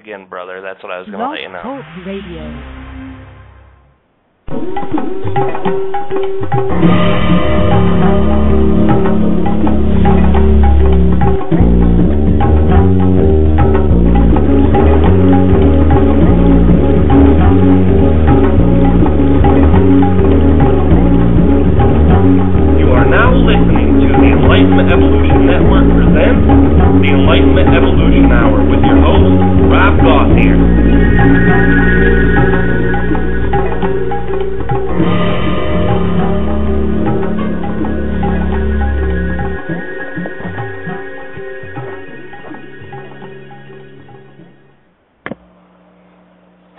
again, brother. That's what I was going to let you know. Talk Radio. You are now listening to the Enlightenment Evolution Network presents the Enlightenment Evolution Hour with your host, Rob Gauthier.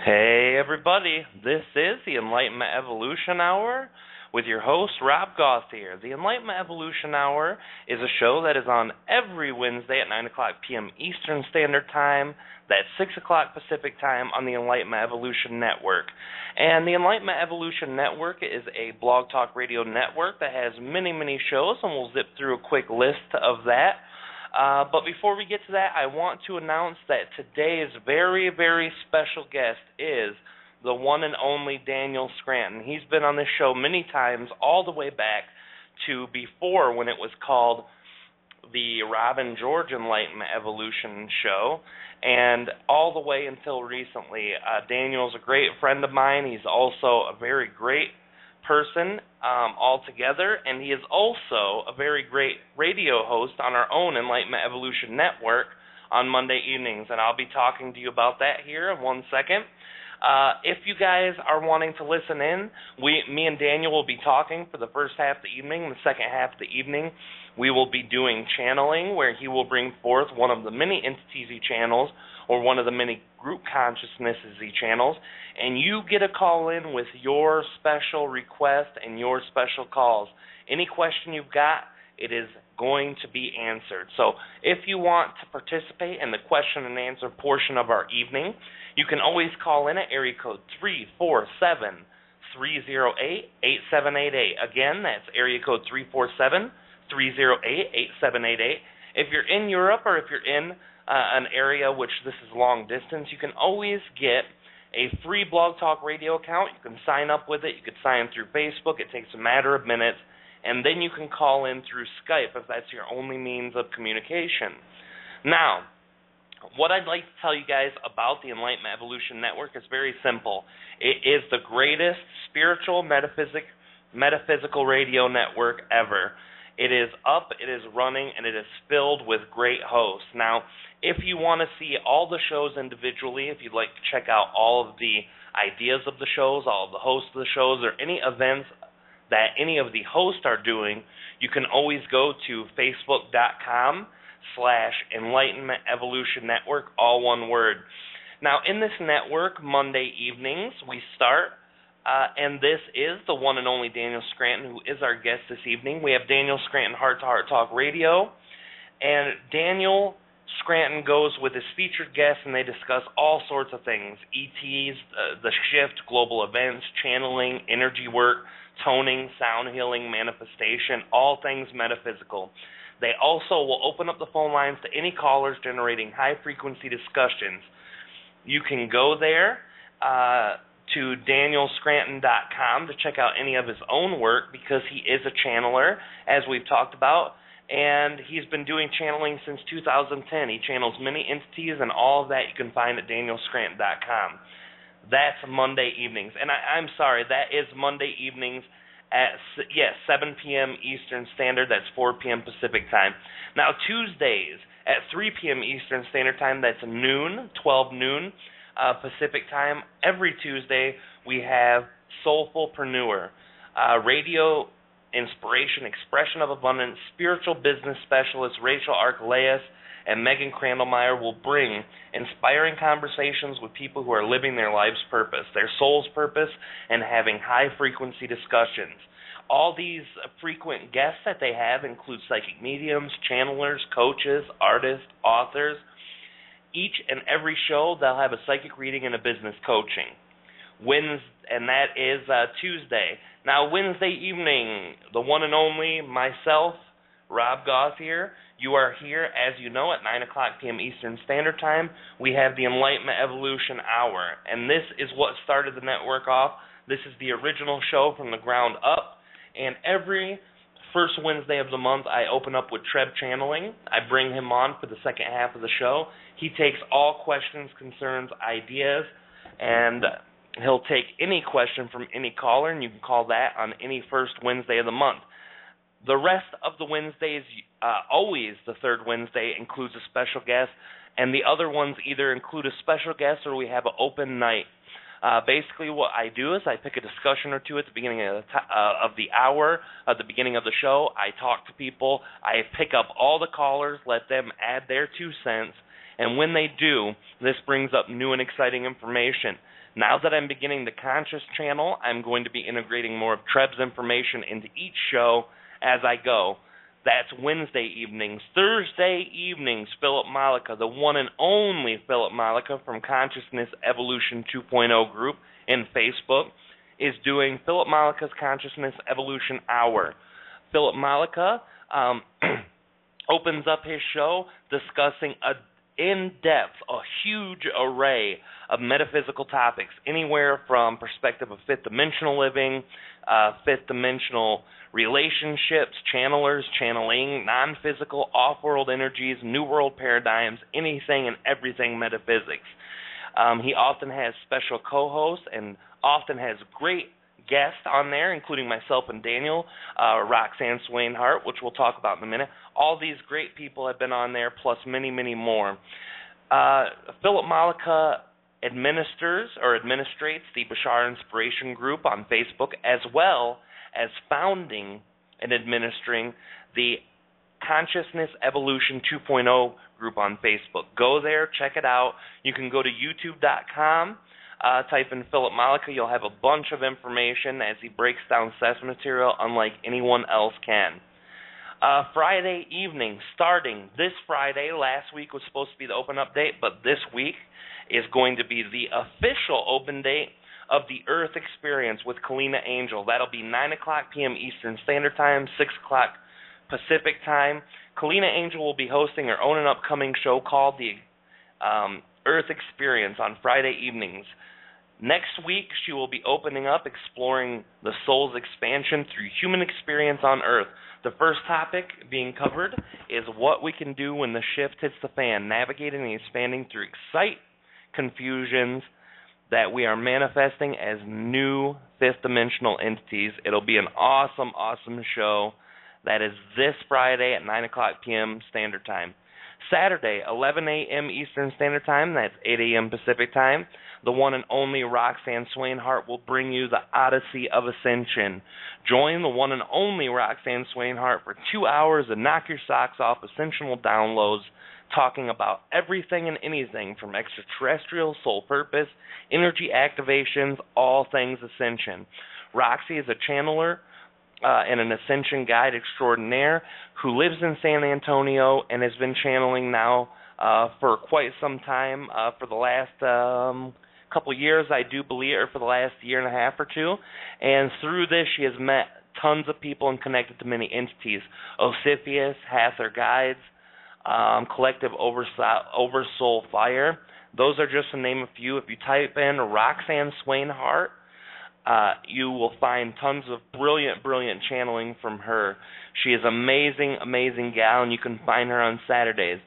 Hey everybody, this is the Enlightenment Evolution Hour with your host, Rob Gauthier. The Enlightenment Evolution Hour is a show that is on every Wednesday at 9 o'clock p.m. Eastern Standard Time. That's 6 o'clock Pacific Time on the Enlightenment Evolution Network. And the Enlightenment Evolution Network is a blog talk radio network that has many, many shows, and we'll zip through a quick list of that. But before we get to that, I want to announce that today's very, very special guest is the one and only Daniel Scranton. He's been on this show many times, all the way back to before when it was called the Rob and George Enlightenment Evolution Show, and all the way until recently. Daniel's a great friend of mine. He's also a very great person altogether, and he is also a very great radio host on our own Enlightenment Evolution Network on Monday evenings, and I'll be talking to you about that here in 1 second. If you guys are wanting to listen in, me and Daniel will be talking for the first half of the evening. The second half of the evening, we will be doing channeling, where he will bring forth one of the many entities he channels, or one of the many group consciousnesses he channels, and you get a call in with your special request and your special calls. Any question you've got, it is going to be answered. So if you want to participate in the question and answer portion of our evening, you can always call in at area code 347-308-8788. Again, that's area code 347-308-8788. If you're in Europe, or if you're in an area which this is long distance, you can always get a free Blog Talk Radio account. You can sign up with it. You can sign through Facebook. It takes a matter of minutes. And then you can call in through Skype if that's your only means of communication. Now, what I'd like to tell you guys about the Enlightenment Evolution Network is very simple. It is the greatest spiritual metaphysical radio network ever. It is up, it is running, and it is filled with great hosts. Now, if you want to see all the shows individually, if you'd like to check out all of the ideas of the shows, all of the hosts of the shows, or any events that any of the hosts are doing, you can always go to facebook.com/Enlightenment Evolution Network, all one word. Now, in this network, Monday evenings, we start, and this is the one and only Daniel Scranton, who is our guest this evening. We have Daniel Scranton Heart to Heart Talk Radio, and Daniel Scranton goes with his featured guests, and they discuss all sorts of things: ETs, the shift, global events, channeling, energy work, toning, sound healing, manifestation, all things metaphysical. They also will open up the phone lines to any callers generating high-frequency discussions. You can go there to danielscranton.com to check out any of his own work, because he is a channeler, as we've talked about, and he's been doing channeling since 2010. He channels many entities, and all of that you can find at danielscranton.com. That's Monday evenings. And I'm sorry, that is Monday evenings at 7 p.m. Eastern Standard. That's 4 p.m. Pacific Time. Now, Tuesdays at 3 p.m. Eastern Standard Time, that's 12 noon Pacific Time. Every Tuesday, we have Soulfulpreneur, radio inspiration, expression of abundance, spiritual business specialist Rachel Archelaus and Megan Crandallmeyer will bring inspiring conversations with people who are living their life's purpose, their soul's purpose, and having high-frequency discussions. All these frequent guests that they have include psychic mediums, channelers, coaches, artists, authors. Each and every show, they'll have a psychic reading and a business coaching. And that is Tuesday. Now, Wednesday evening, the one and only myself, Rob Gauthier. You are here, as you know, at 9 o'clock p.m. Eastern Standard Time. We have the Enlightenment Evolution Hour, and this is what started the network off. This is the original show from the ground up, and every first Wednesday of the month, I open up with Treb Channeling. I bring him on for the second half of the show. He takes all questions, concerns, ideas, and he'll take any question from any caller, and you can call that on any first Wednesday of the month. The rest of the Wednesdays, always the third Wednesday, includes a special guest, and the other ones either include a special guest or we have an open night. Basically what I do is I pick a discussion or two at the beginning of the hour, at the beginning of the show. I talk to people. I pick up all the callers, let them add their 2 cents, and when they do, this brings up new and exciting information. Now that I'm beginning the Conscious channel, I'm going to be integrating more of Treb's information into each show as I go. That's Wednesday evenings. Thursday evenings, Philip Malika, the one and only Philip Malika from Consciousness Evolution 2.0 group in Facebook, is doing Philip Malika's Consciousness Evolution Hour. Philip Malika opens up his show discussing in-depth, a huge array of metaphysical topics, anywhere from perspective of fifth dimensional living, fifth dimensional relationships, channelers, channeling, non-physical, off-world energies, new world paradigms, anything and everything metaphysics. He often has special co-hosts and often has great guests on there, including myself and Daniel, Roxanne Swainhart, which we'll talk about in a minute. All these great people have been on there, plus many, many more. Philip Malika administrates the Bashar Inspiration Group on Facebook, as well as founding and administering the Consciousness Evolution 2.0 group on Facebook. Go there, check it out. You can go to youtube.com, type in Philip Malika. You'll have a bunch of information as he breaks down sex material unlike anyone else can. Friday evening, starting this Friday. Last week was supposed to be the open up date, but this week is going to be the official open date of the Earth Experience with Kalina Angel. That'll be 9 o'clock p.m. Eastern Standard Time, 6 o'clock Pacific Time. Kalina Angel will be hosting her own and upcoming show called the Earth Experience on Friday evenings. Next week, she will be opening up, exploring the soul's expansion through human experience on Earth. The first topic being covered is what we can do when the shift hits the fan, navigating and expanding through confusions that we are manifesting as new fifth-dimensional entities. It'll be an awesome, awesome show. That is this Friday at 9 o'clock p.m. Standard Time. Saturday, 11 a.m. Eastern Standard Time, that's 8 a.m. Pacific Time, the one and only Roxanne Swainhart will bring you the Odyssey of Ascension. Join the one and only Roxanne Swainhart for 2 hours and knock your socks off ascensional downloads, talking about everything and anything from extraterrestrial, soul purpose, energy activations, all things ascension. Roxy is a channeler and an ascension guide extraordinaire who lives in San Antonio and has been channeling now for quite some time, for the last couple years, I do believe, or for the last year and a half or two. And through this, she has met tons of people and connected to many entities. Osiphius, Hather Guides, Collective Oversoul Fire. Those are just to name a few. If you type in Roxanne Swainhart, you will find tons of brilliant, brilliant channeling from her. She is amazing, amazing gal, and you can find her on Saturdays.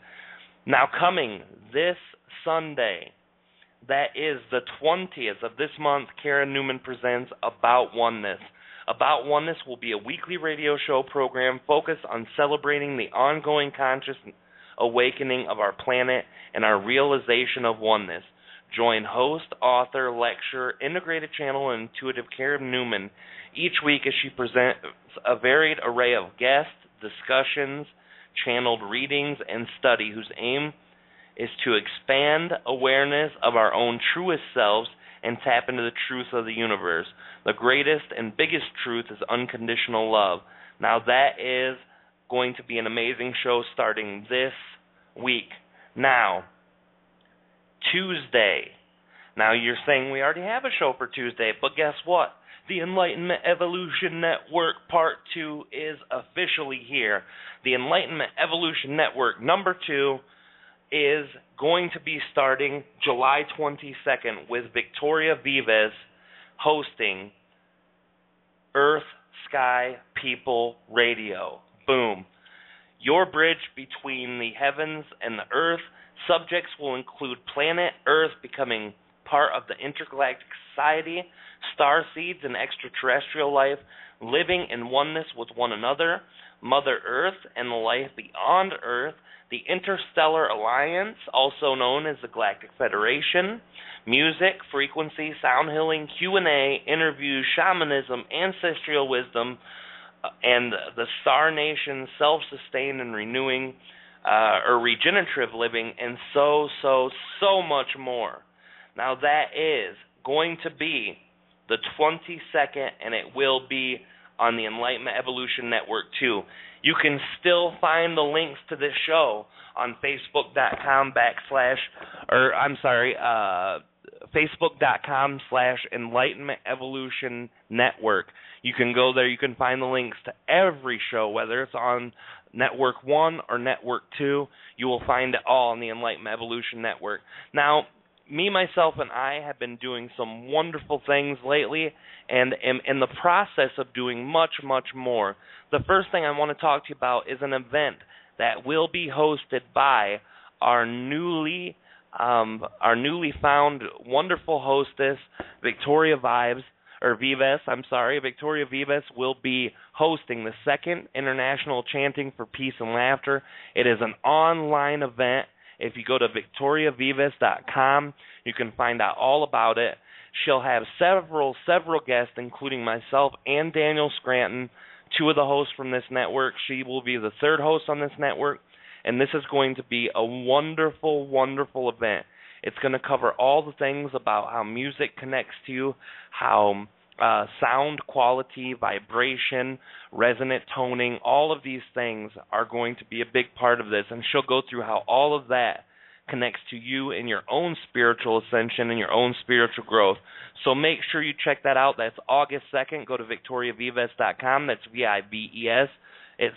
Now coming this Sunday, that is the 20th of this month, Karen Newman presents About Oneness. About Oneness will be a weekly radio show program focused on celebrating the ongoing conscious awakening of our planet and our realization of oneness. Join host, author, lecturer, integrated channel, and intuitive Karen Newman each week as she presents a varied array of guests, discussions, channeled readings, and study whose aim is to expand awareness of our own truest selves and tap into the truth of the universe. The greatest and biggest truth is unconditional love. Now that is going to be an amazing show starting this week. Now, Tuesday, Now, you're saying we already have a show for Tuesday, but guess what? The Enlightenment Evolution Network Part 2 is officially here. The Enlightenment Evolution Network number 2 is going to be starting July 22nd with Victoria Vives hosting Earth, Sky, People Radio. Boom. Your bridge between the heavens and the earth. Subjects will include planet Earth becoming part of the intergalactic society, star seeds and extraterrestrial life, living in oneness with one another, Mother Earth and the life beyond Earth, the Interstellar Alliance, also known as the Galactic Federation, music, frequency, sound healing, Q&A, interviews, shamanism, ancestral wisdom, and the Star Nation, self-sustained and renewing, or regenerative living, and so much more. Now that is going to be the 22nd, and it will be on the Enlightenment Evolution Network too. You can still find the links to this show on Facebook.com/Enlightenment Evolution Network. You can go there. You can find the links to every show, whether it's on Network 1 or Network 2. You will find it all on the Enlightenment Evolution Network. Now, me, myself, and I have been doing some wonderful things lately, and am in the process of doing much more. The first thing I want to talk to you about is an event that will be hosted by our newly found wonderful hostess, Victoria Vives. Victoria Vives will be hosting the second International Chanting for Peace and Laughter. It is an online event. If you go to victoriavives.com, you can find out all about it. She'll have several guests, including myself and Daniel Scranton, two of the hosts from this network. She will be the third host on this network, and this is going to be a wonderful event. It's going to cover all the things about how music connects to you, how sound quality, vibration, resonant toning, all of these things are going to be a big part of this, and she'll go through how all of that connects to you in your own spiritual ascension and your own spiritual growth. So make sure you check that out. That's August 2nd. Go to victoriavives.com. That's V-I-V-E-S. It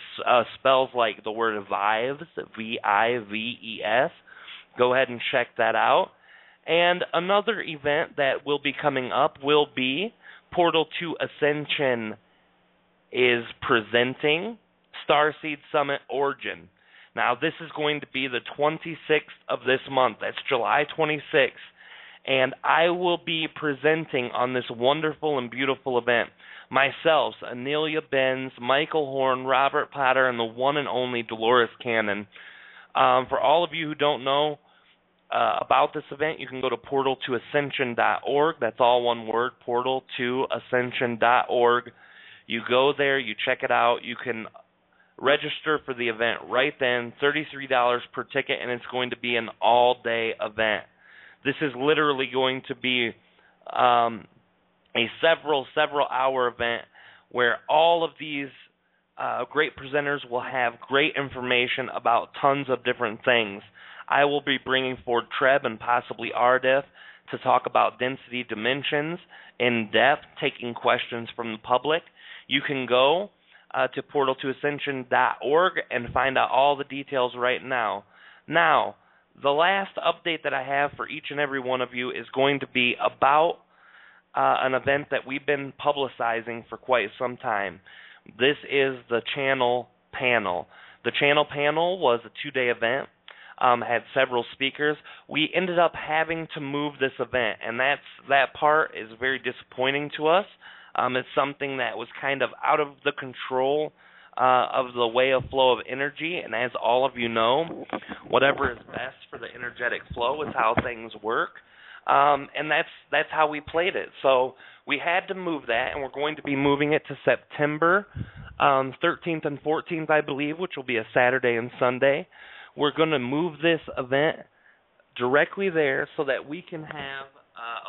spells like the word Vives, V-I-V-E-S. Go ahead and check that out. And another event that will be coming up will be Portal to Ascension is presenting Starseed Summit Origin. Now, this is going to be the 26th of this month. That's July 26th. And I will be presenting on this wonderful and beautiful event. Myself, Anelia Benz, Michael Horn, Robert Potter, and the one and only Dolores Cannon. For all of you who don't know about this event, you can go to portaltoascension.org. That's all one word, portaltoascension.org. You go there, you check it out. You can register for the event right then, $33 per ticket, and it's going to be an all-day event. This is literally going to be a several-hour event where all of these great presenters will have great information about tons of different things. I will be bringing forward Treb and possibly Ardith to talk about density dimensions in depth, taking questions from the public. You can go to portaltoascension.org and find out all the details right now. Now, the last update that I have for each and every one of you is going to be about an event that we've been publicizing for quite some time. This is the Channel Panel. The Channel Panel was a 2-day event, had several speakers. We ended up having to move this event, and that part is very disappointing to us. It's something that was kind of out of the control of the way of flow of energy, and as all of you know, whatever is best for the energetic flow is how things work, and that's how we played it. So we had to move that, and we're going to be moving it to September 13th and 14th, I believe, which will be a Saturday and Sunday. We're going to move this event directly there so that we can have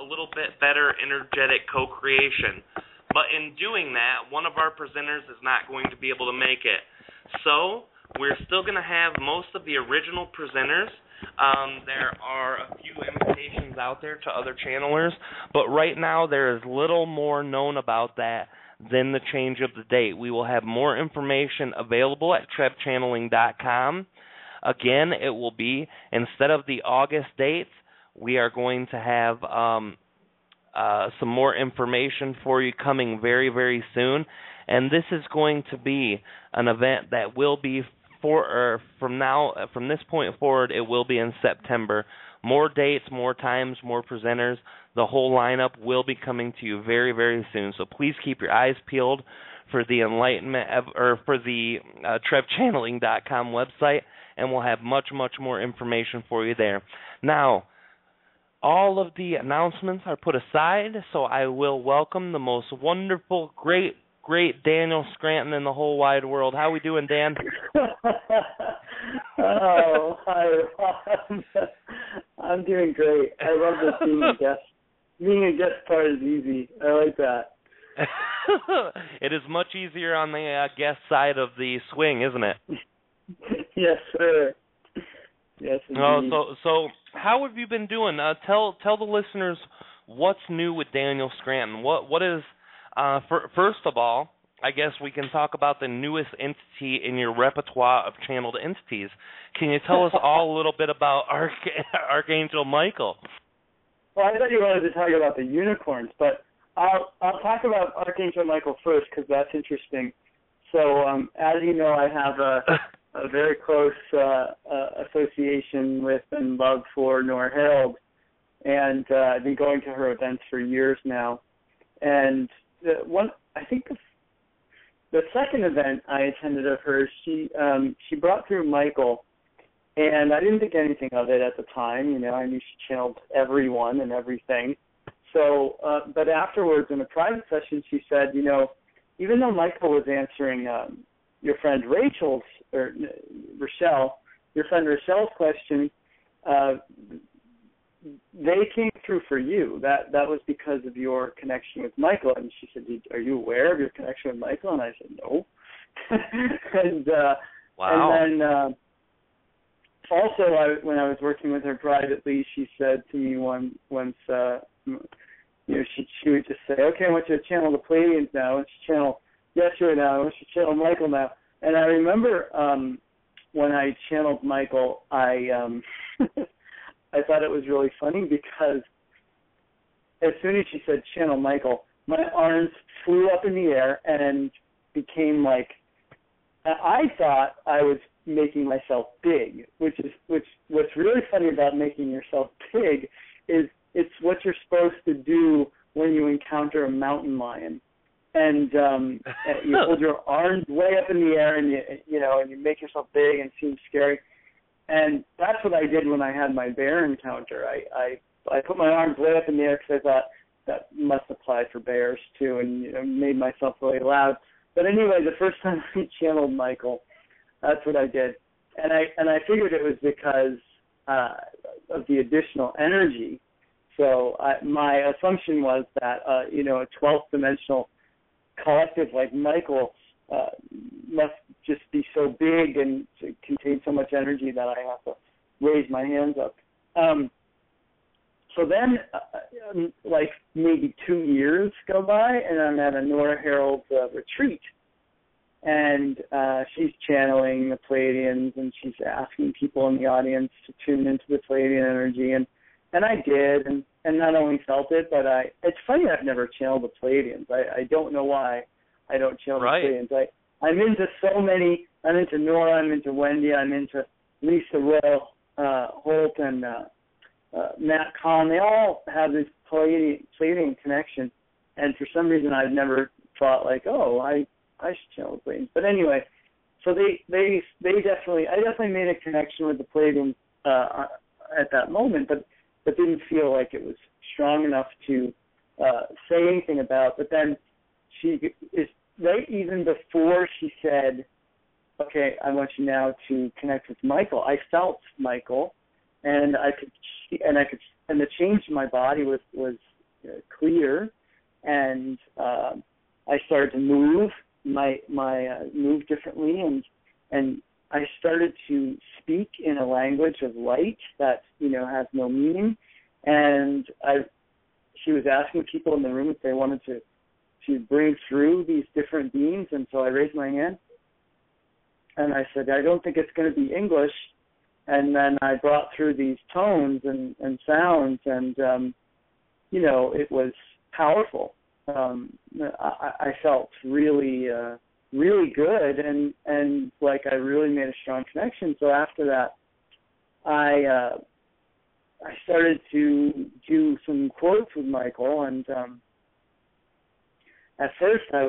a little bit better energetic co-creation. But in doing that, one of our presenters is not going to be able to make it. So we're still going to have most of the original presenters, There are a few invitations out there to other channelers, but right now there is little more known about that than the change of the date. We will have more information available at trebchanneling.com. Again, it will be, instead of the August dates, we are going to have some more information for you coming very, very soon. And this is going to be an event that will be from this point forward, it will be in September. More dates, more times, more presenters. The whole lineup will be coming to you very, very soon. So please keep your eyes peeled for the Enlightenment or for the trebchanneling.com website, and we'll have much, much more information for you there. Now, all of the announcements are put aside, so I will welcome the most wonderful, great Daniel Scranton in the whole wide world. How we doing, Dan? Oh, hi. I'm doing great. I love this being a guest. Being a guest part is easy. I like that. It is much easier on the guest side of the swing, isn't it? Yes, sir. Yes, indeed. So how have you been doing? Tell the listeners what's new with Daniel Scranton. What is first of all, I guess we can talk about the newest entity in your repertoire of channeled entities. Can you tell us all a little bit about Archangel Michael? Well, I thought you wanted to talk about the unicorns, but I'll talk about Archangel Michael first because that's interesting. So, as you know, I have a very close association with and love for Nora Harold, and I've been going to her events for years now. And I think the second event I attended of hers, she brought through Michael, and I didn't think anything of it at the time. You know, I knew she channeled everyone and everything. So, but afterwards in a private session, she said, you know, even though Michael was answering your friend Rochelle's question, they came through for you. That was because of your connection with Michael. And she said, are you aware of your connection with Michael? And I said, no. And wow. And then also, when I was working with her privately, she said to me once, you know, she would just say, okay, I want you to channel the Pleiadians now. I want you to channel Yeshua now. I want you to channel Michael now. And I remember when I channeled Michael, I thought it was really funny because as soon as she said channel Michael, my arms flew up in the air and became like, I thought I was making myself big, which what's really funny about making yourself big is it's what you're supposed to do when you encounter a mountain lion. And you hold your arms way up in the air, and you make yourself big and seem scary. And that's what I did when I had my bear encounter. I put my arms way up in the air because I thought that must apply for bears too, and made myself really loud. But anyway, the first time I channeled Michael, that's what I did, and I figured it was because of the additional energy. So my assumption was that a 12th dimensional collective like Michael must just be so big and contain so much energy that I have to raise my hands up. So then, like maybe 2 years go by, and I'm at a Nora Harold retreat, and she's channeling the Pleiadians, and she's asking people in the audience to tune into the Pleiadian energy, and I did, and not only felt it, but it's funny I've never channeled the Pleiadians. I don't know why I don't channel the Pleiadians. I'm into so many. I'm into Nora, I'm into Wendy, I'm into Lisa Rowe, Holt, and Matt Kahn. They all have this Pleiadian connection, and for some reason I've never thought like, oh, I should channel the Pleiadians. But anyway, so I definitely made a connection with the Pleiadians at that moment, but didn't feel like it was strong enough to say anything about. But then she is right even before she said, okay, I want you now to connect with Michael. I felt Michael, and the change in my body was clear, and I started to move move differently, and I started to speak in a language of light that, has no meaning. And she was asking people in the room if they wanted to bring through these different beings. And so I raised my hand and I said, I don't think it's going to be English. And then I brought through these tones and sounds, and, it was powerful. I felt really, really good, and like I really made a strong connection. So after that, I started to do some quotes with Michael, and at first I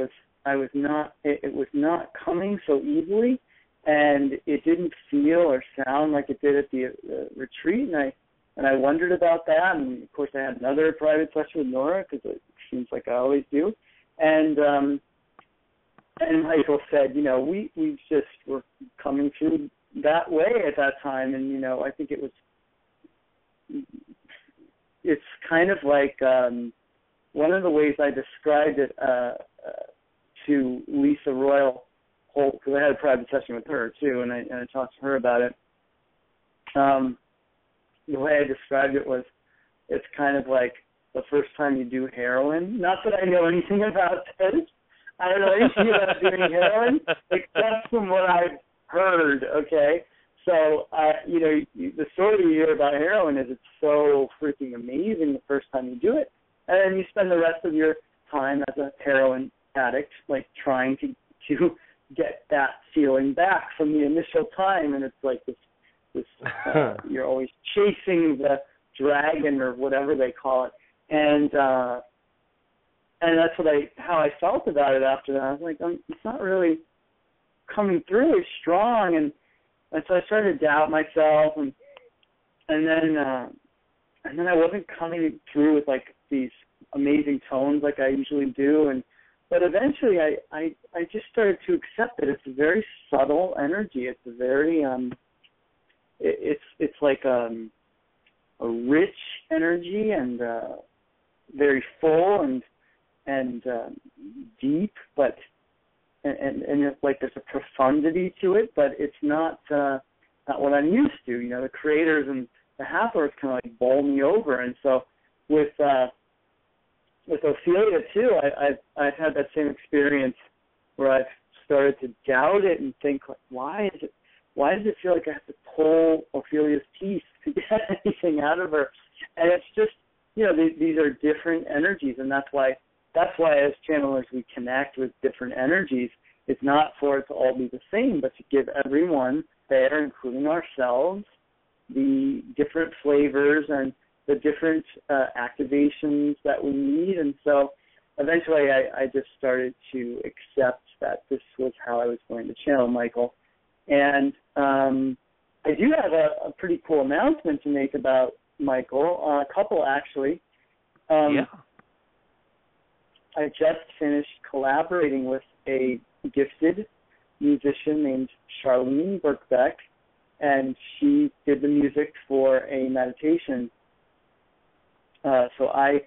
was not. It was not coming so easily, and it didn't feel or sound like it did at the retreat, and I wondered about that. And of course, I had another private session with Nora because it seems like I always do, and Michael said, we just were coming through that way at that time, and I think it's kind of like one of the ways I described it to Lisa Royal Holt, because I had a private session with her too, and I talked to her about it. The way I described it was, it's kind of like the first time you do heroin. Not that I know anything about this. I don't know anything about doing heroin, except from what I've heard, okay? So, the story you hear about heroin is it's so freaking amazing the first time you do it. And then you spend the rest of your time as a heroin addict, like trying to get that feeling back from the initial time. And it's like this you're always chasing the dragon or whatever they call it. And that's how I felt about it after that. I was like, it's not really coming through as strong, and so I started to doubt myself, and then I wasn't coming through with like these amazing tones like I usually do, but eventually I just started to accept it. It's a very subtle energy. It's a very it's like a rich energy, and very full and deep, but and it's like there's a profundity to it, but it's not what I'm used to. The creators and the Hathors kind of like bowl me over, and so with Ophelia too, I've had that same experience where I've started to doubt it and think, like, why does it feel like I have to pull Ophelia's teeth to get anything out of her? And it's just, these are different energies, and that's why as channelers we connect with different energies. It's not for it to all be the same, but to give everyone there, including ourselves, the different flavors and the different activations that we need. And so eventually I just started to accept that this was how I was going to channel Michael. And I do have a pretty cool announcement to make about Michael, a couple actually. Yeah. I just finished collaborating with a gifted musician named Charlene Birkbeck, and she did the music for a meditation. So I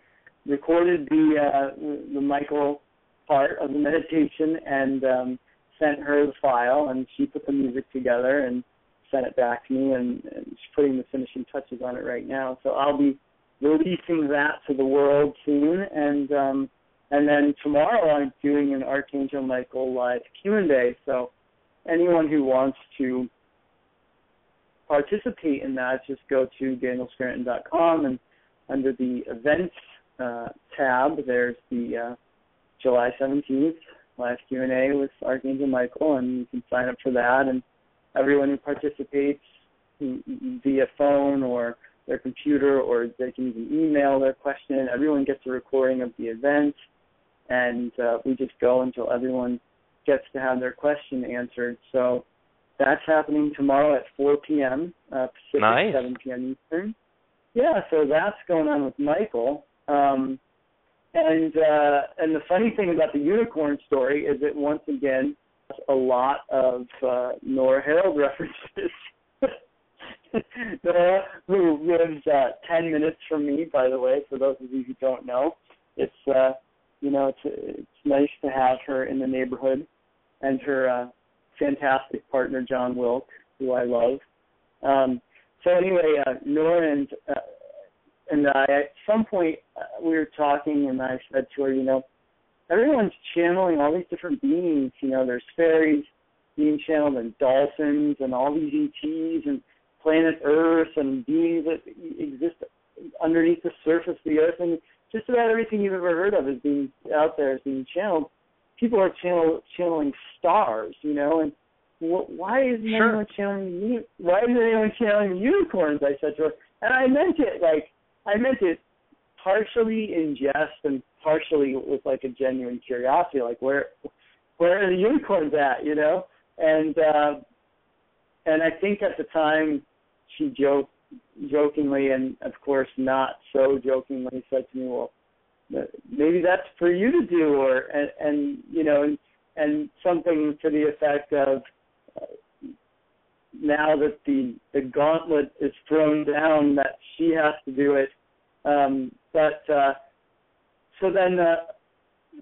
recorded the Michael part of the meditation and sent her the file, and she put the music together and sent it back to me, and she's putting the finishing touches on it right now. So I'll be releasing that to the world soon, and then tomorrow I'm doing an Archangel Michael live Q&A. So anyone who wants to participate in that, just go to danielscranton.com, and under the events tab, there's the July 17th live Q&A with Archangel Michael, and you can sign up for that. And everyone who participates via phone or their computer, or they can even email their question, everyone gets a recording of the event, and we just go until everyone gets to have their question answered. So that's happening tomorrow at 4 p.m. Pacific, Nice. 7 p.m. Eastern. Yeah, so that's going on with Michael. And the funny thing about the unicorn story is that once again, a lot of Nora Harold references. Nora, who lives 10 minutes from me, by the way, for those of you who don't know, it's it's nice to have her in the neighborhood, and her fantastic partner, John Wilk, who I love. So anyway, Nora and I, at some point, we were talking, and I said to her, everyone's channeling all these different beings. There's fairies being channeled, and dolphins, and all these ETs, and planet Earth, and beings that exist underneath the surface of the Earth, and just about everything you've ever heard of is being out there is being channeled. People are channeling stars, and why isn't anyone channeling? Why isn't anyone channeling unicorns? I said to her, and I meant it partially in jest and partially with like a genuine curiosity, like where are the unicorns at, And I think at the time she jokingly, and of course not so jokingly, said to me, "Well, maybe that's for you to do," and something to the effect of, now that the gauntlet is thrown down, that she has to do it. So then,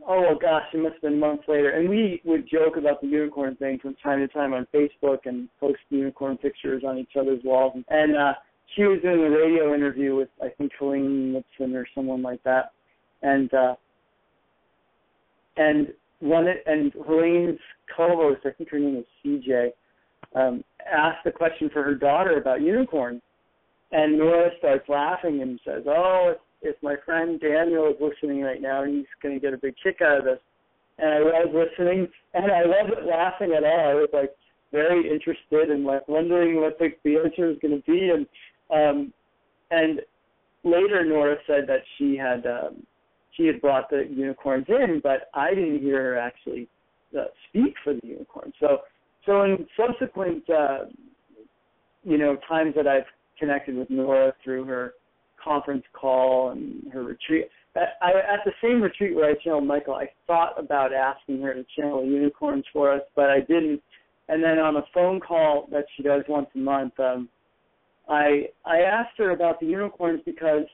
oh gosh, it must have been months later, and we would joke about the unicorn thing from time to time on Facebook and post unicorn pictures on each other's walls. And she was doing a radio interview with, I think, Helene Nixon or someone like that, and Helene's co-host, I think her name is CJ, asked a question for her daughter about unicorns, and Nora starts laughing and says, "Oh, if my friend Daniel is listening right now, he's going to get a big kick out of this." And I was listening, and I wasn't laughing at all. I was like very interested and like wondering what the answer was going to be. And later Nora said that she had brought the unicorns in, but I didn't hear her actually speak for the unicorns. So in subsequent times that I've connected with Nora through her conference call and her retreat, at the same retreat where I channeled Michael, I thought about asking her to channel unicorns for us, but I didn't. And then on a phone call that she does once a month, I asked her about the unicorns because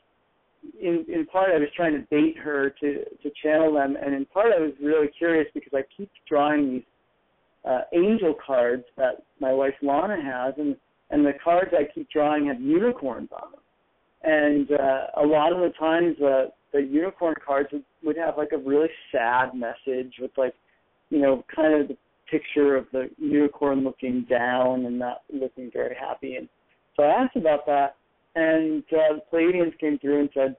in part I was trying to bait her to channel them, and in part I was really curious because I keep drawing these angel cards that my wife Lana has, and the cards I keep drawing have unicorns on them. And a lot of the times the unicorn cards would have like a really sad message with like, kind of the picture of the unicorn looking down and not looking very happy. And so I asked about that, and the Pleiadians came through and said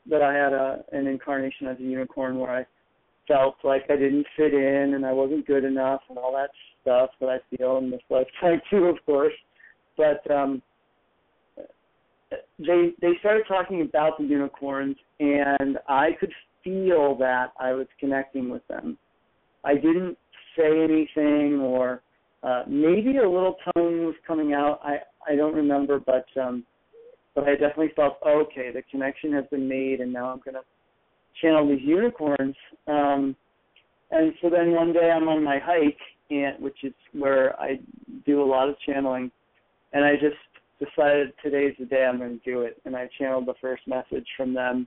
that I had an incarnation as a unicorn where I felt like I didn't fit in and I wasn't good enough and all that stuff that I feel in this lifetime too, of course. But they started talking about the unicorns, and I could feel that I was connecting with them. I didn't say anything, or maybe a little tone was coming out. I don't remember, but I definitely felt, okay, the connection has been made, and now I'm going to channel these unicorns. And so then one day I'm on my hike, which is where I do a lot of channeling, and I just decided today's the day I'm going to do it, and I channeled the first message from them,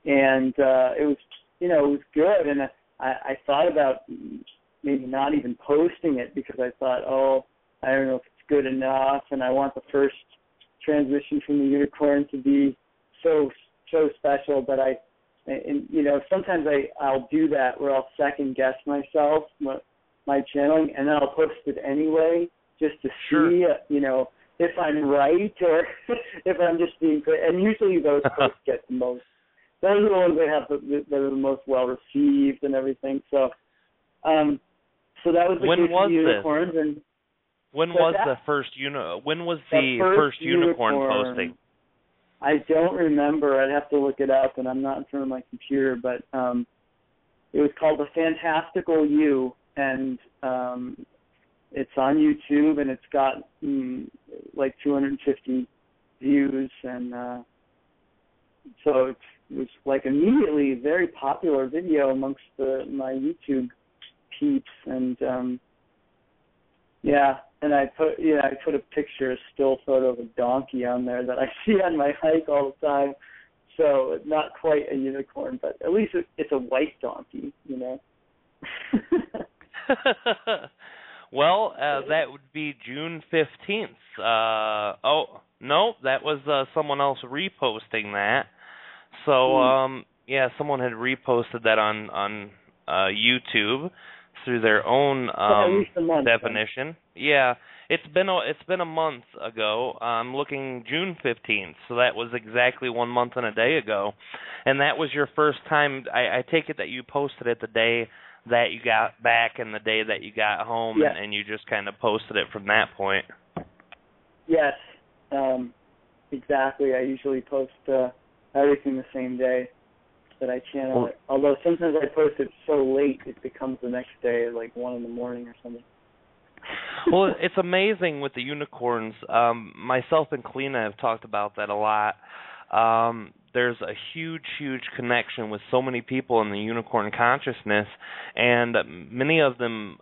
and it was good, and I thought about maybe not even posting it because I thought, I don't know if it's good enough, and I want the first transmission from the unicorn to be so special, but sometimes I'll do that where I'll second guess myself, my channeling, and then I'll post it anyway just to see, if I'm right or if I'm just being good. And usually those posts get the most. Those are the ones that are the most well received and everything. So, so that was the case with unicorns. And when was the first first unicorn posting? I don't remember. I'd have to look it up, and I'm not in front of my computer. But it was called The Fantastical You, and it's on YouTube, and it's got like 250 views, and so it was like immediately a very popular video amongst my YouTube peeps, and and I put a picture, a still photo of a donkey on there that I see on my hike all the time. So not quite a unicorn, but at least it's a white donkey, Well, that would be June 15th. Oh, no, that was someone else reposting that. So, yeah, someone had reposted that on YouTube through their own At least a month, definition. Then. Yeah, it's been a month ago. I'm looking June 15th, so that was exactly 1 month and a day ago. And that was your first time. I take it that you posted it the day that you got back and the day that you got home, yes. and you just kind of posted it from that point. Yes, exactly. I usually post everything the same day that I channel it. Although sometimes I post it so late it becomes the next day, like 1 in the morning or something. Well, it's amazing with the unicorns. Myself and Kalina have talked about that a lot. There's a huge, huge connection with so many people in the unicorn consciousness, and many of them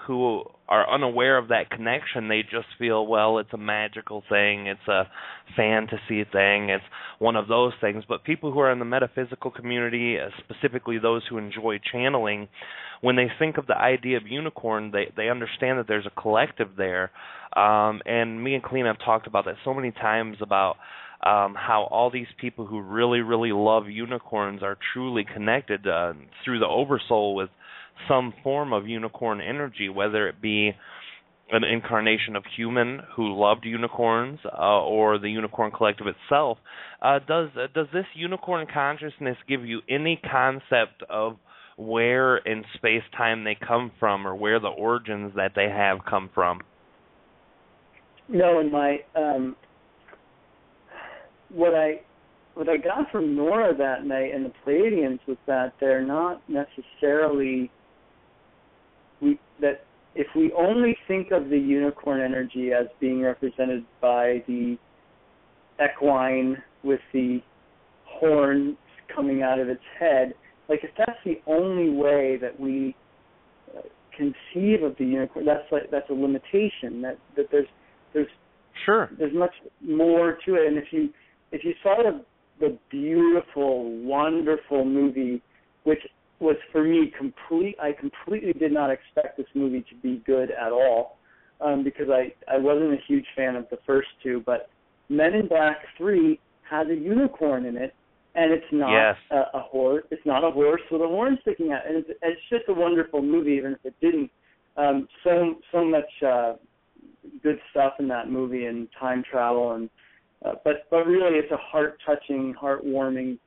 who are unaware of that connection, they just feel, well, it's a magical thing, it's a fantasy thing, it's one of those things. But people who are in the metaphysical community, specifically those who enjoy channeling, when they think of the idea of unicorn, they understand that there's a collective there. And me and Kalina have talked about that so many times about how all these people who really, really love unicorns are truly connected through the oversoul with some form of unicorn energy, whether it be an incarnation of human who loved unicorns or the unicorn collective itself. Does this unicorn consciousness give you any concept of where in space-time they come from or where the origins that they have come from? No, in my what I got from Nora that night and the Pleiadians was that they're not necessarily that if we only think of the unicorn energy as being represented by the equine with the horns coming out of its head, like if that's the only way that we conceive of the unicorn, that's a limitation. That there's sure there's much more to it. And if you saw the beautiful, wonderful movie, which was for me I completely did not expect this movie to be good at all, because I wasn't a huge fan of the first two, but Men in Black 3 has a unicorn in it, and it's not a horse. It's not a horse with a horn sticking out, and it's just a wonderful movie, even if it didn't. So much good stuff in that movie, and time travel, and but really it's a heart-touching, heartwarming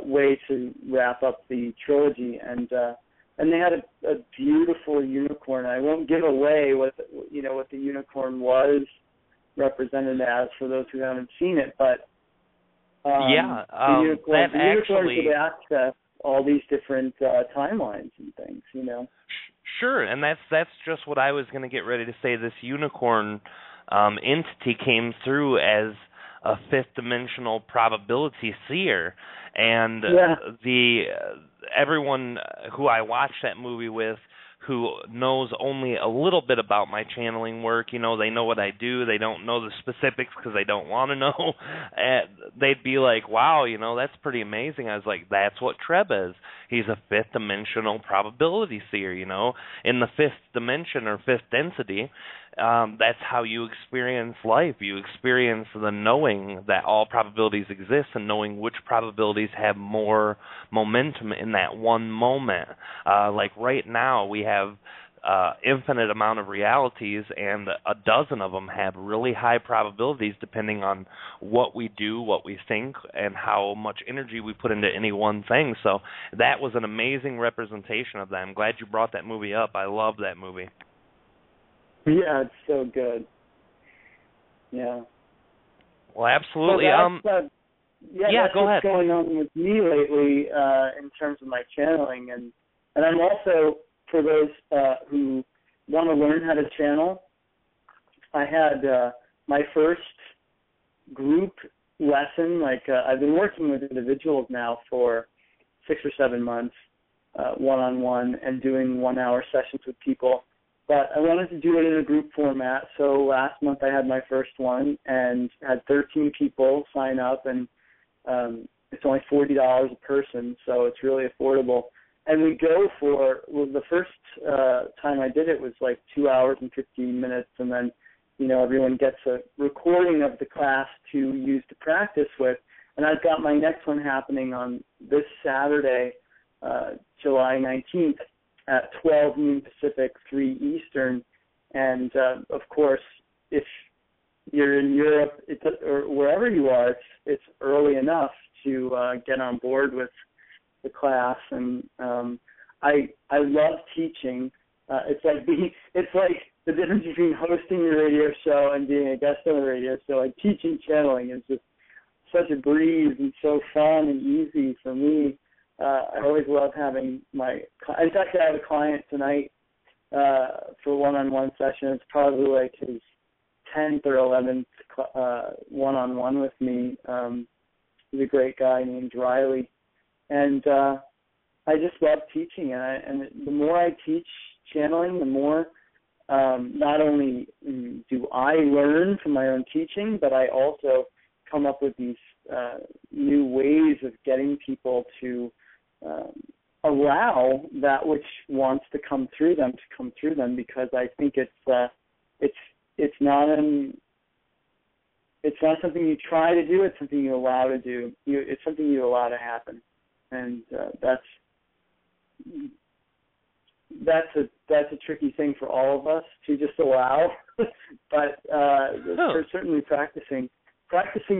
way to wrap up the trilogy, and they had a beautiful unicorn. I won't give away what the unicorn was represented as for those who haven't seen it, but the unicorn could access all these different timelines and things, Sure, and that's just what I was going to get ready to say. This unicorn entity came through as a fifth-dimensional probability seer, and everyone who I watched that movie with, who knows only a little bit about my channeling work, they know what I do, they don't know the specifics because they don't want to know, they'd be like, wow, that's pretty amazing. I was like, that's what Treb is. He's a fifth-dimensional probability seer, in the fifth dimension or fifth density. That's how you experience life. You experience the knowing that all probabilities exist and knowing which probabilities have more momentum in that one moment. Like right now, we have infinite amount of realities, and a dozen of them have really high probabilities depending on what we do, what we think, and how much energy we put into any one thing. So that was an amazing representation of that. I'm glad you brought that movie up. I love that movie. Yeah, it's so good. Yeah. Well, absolutely. So that's go ahead. What's going on with me lately in terms of my channeling, and I'm also, for those who want to learn how to channel, I had my first group lesson. I've been working with individuals now for 6 or 7 months, one-on-one, and doing 1-hour sessions with people. But I wanted to do it in a group format, so last month I had my first one and had 13 people sign up, and it's only $40 a person, so it's really affordable. and we go for, well, the first time I did it was like 2 hours and 15 minutes, and then, everyone gets a recording of the class to use to practice with. And I've got my next one happening on this Saturday, July 19th at 12 noon Pacific, 3 Eastern. And, of course, if you're in Europe or wherever you are, it's early enough to get on board with the class. And I love teaching. It's like the difference between hosting your radio show and being a guest on a radio show. Like teaching channeling is just such a breeze and so fun and easy for me. I always love having in fact, I have a client tonight for one-on-one session. It's probably like his 10th or 11th one-on-one with me. He's a great guy named Riley. And I just love teaching. And the more I teach channeling, the more not only do I learn from my own teaching, but I also come up with these new ways of getting people to allow that which wants to come through them, because I think it's not something you try to do. It's something you allow to do. It's something you allow to happen, and that's a tricky thing for all of us to just allow. But certainly practicing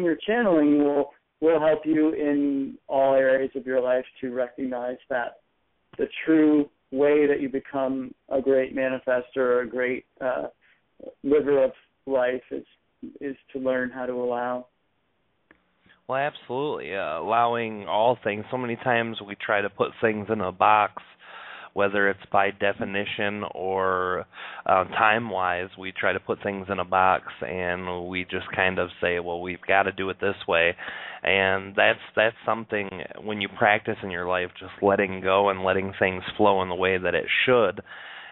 your channeling will help you in all areas of your life to recognize that the true way that you become a great manifestor or a great liver of life is to learn how to allow. Well, absolutely. Allowing all things. So many times we try to put things in a box, whether it's by definition or time-wise. We try to put things in a box, and we just kind of say, well, we've got to do it this way. And that's something, when you practice in your life, just letting go and letting things flow in the way that it should,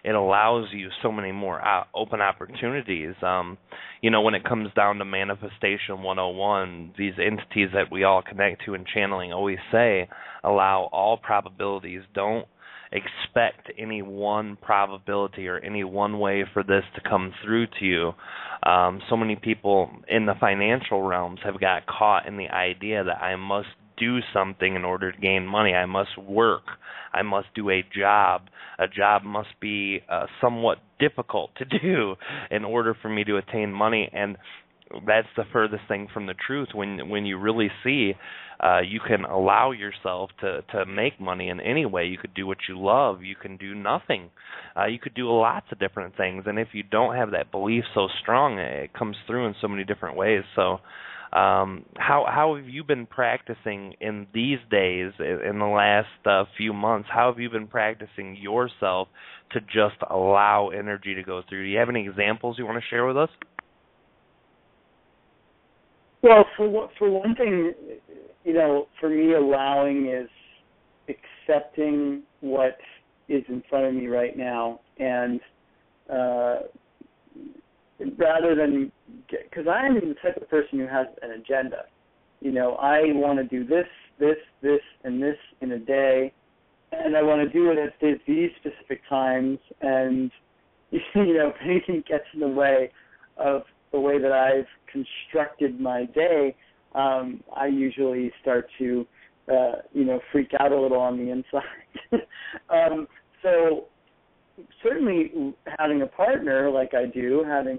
it allows you so many more open opportunities. When it comes down to Manifestation 101, these entities that we all connect to in channeling always say, allow all probabilities. Don't expect any one probability or any one way for this to come through to you. So many people in the financial realms have got caught in the idea that I must do something in order to gain money. I must work. I must do a job. A job must be somewhat difficult to do in order for me to attain money. And that's the furthest thing from the truth. When you really see you can allow yourself to make money in any way. You could do what you love. You can do nothing. You could do lots of different things. And if you don't have that belief so strong, it comes through in so many different ways. So how have you been practicing in these days, in the last few months? How have you been practicing yourself to just allow energy to go through? Do you have any examples you want to share with us? Well, for one thing, for me, allowing is accepting what is in front of me right now, and rather than, because I am the type of person who has an agenda. I want to do this, and this in a day, and I want to do it at these specific times, and if anything gets in the way of the way that I've constructed my day, I usually start to, freak out a little on the inside. So certainly having a partner like I do, having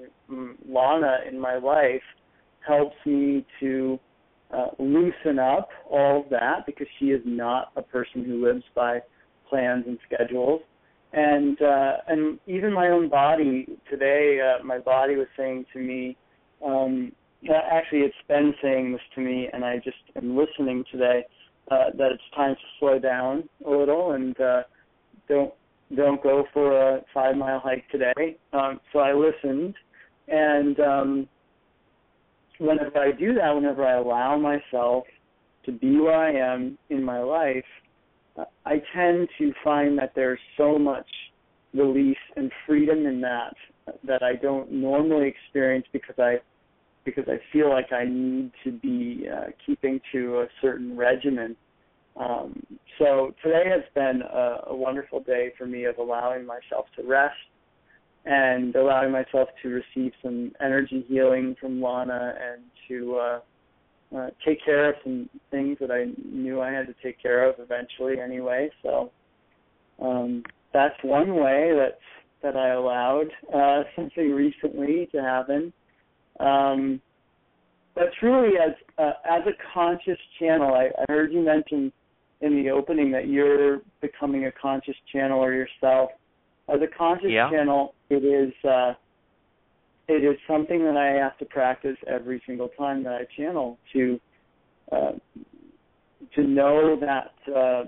Lana in my life, helps me to loosen up all of that, because she is not a person who lives by plans and schedules. And even my own body today, my body was saying to me, actually it's been saying this to me, and I just am listening today, that it's time to slow down a little and don't go for a 5-mile hike today. So I listened, and whenever I do that, whenever I allow myself to be where I am in my life, I tend to find that there's so much release and freedom in that I don't normally experience, because I feel like I need to be keeping to a certain regimen. So today has been a wonderful day for me of allowing myself to rest and allowing myself to receive some energy healing from Lana and to take care of some things that I knew I had to take care of eventually anyway. So that's one way that I allowed something recently to happen. But truly, as a conscious channel, I heard you mention in the opening that you're becoming a conscious channeler yourself. As a conscious channel, it is something that I have to practice every single time that I channel to know that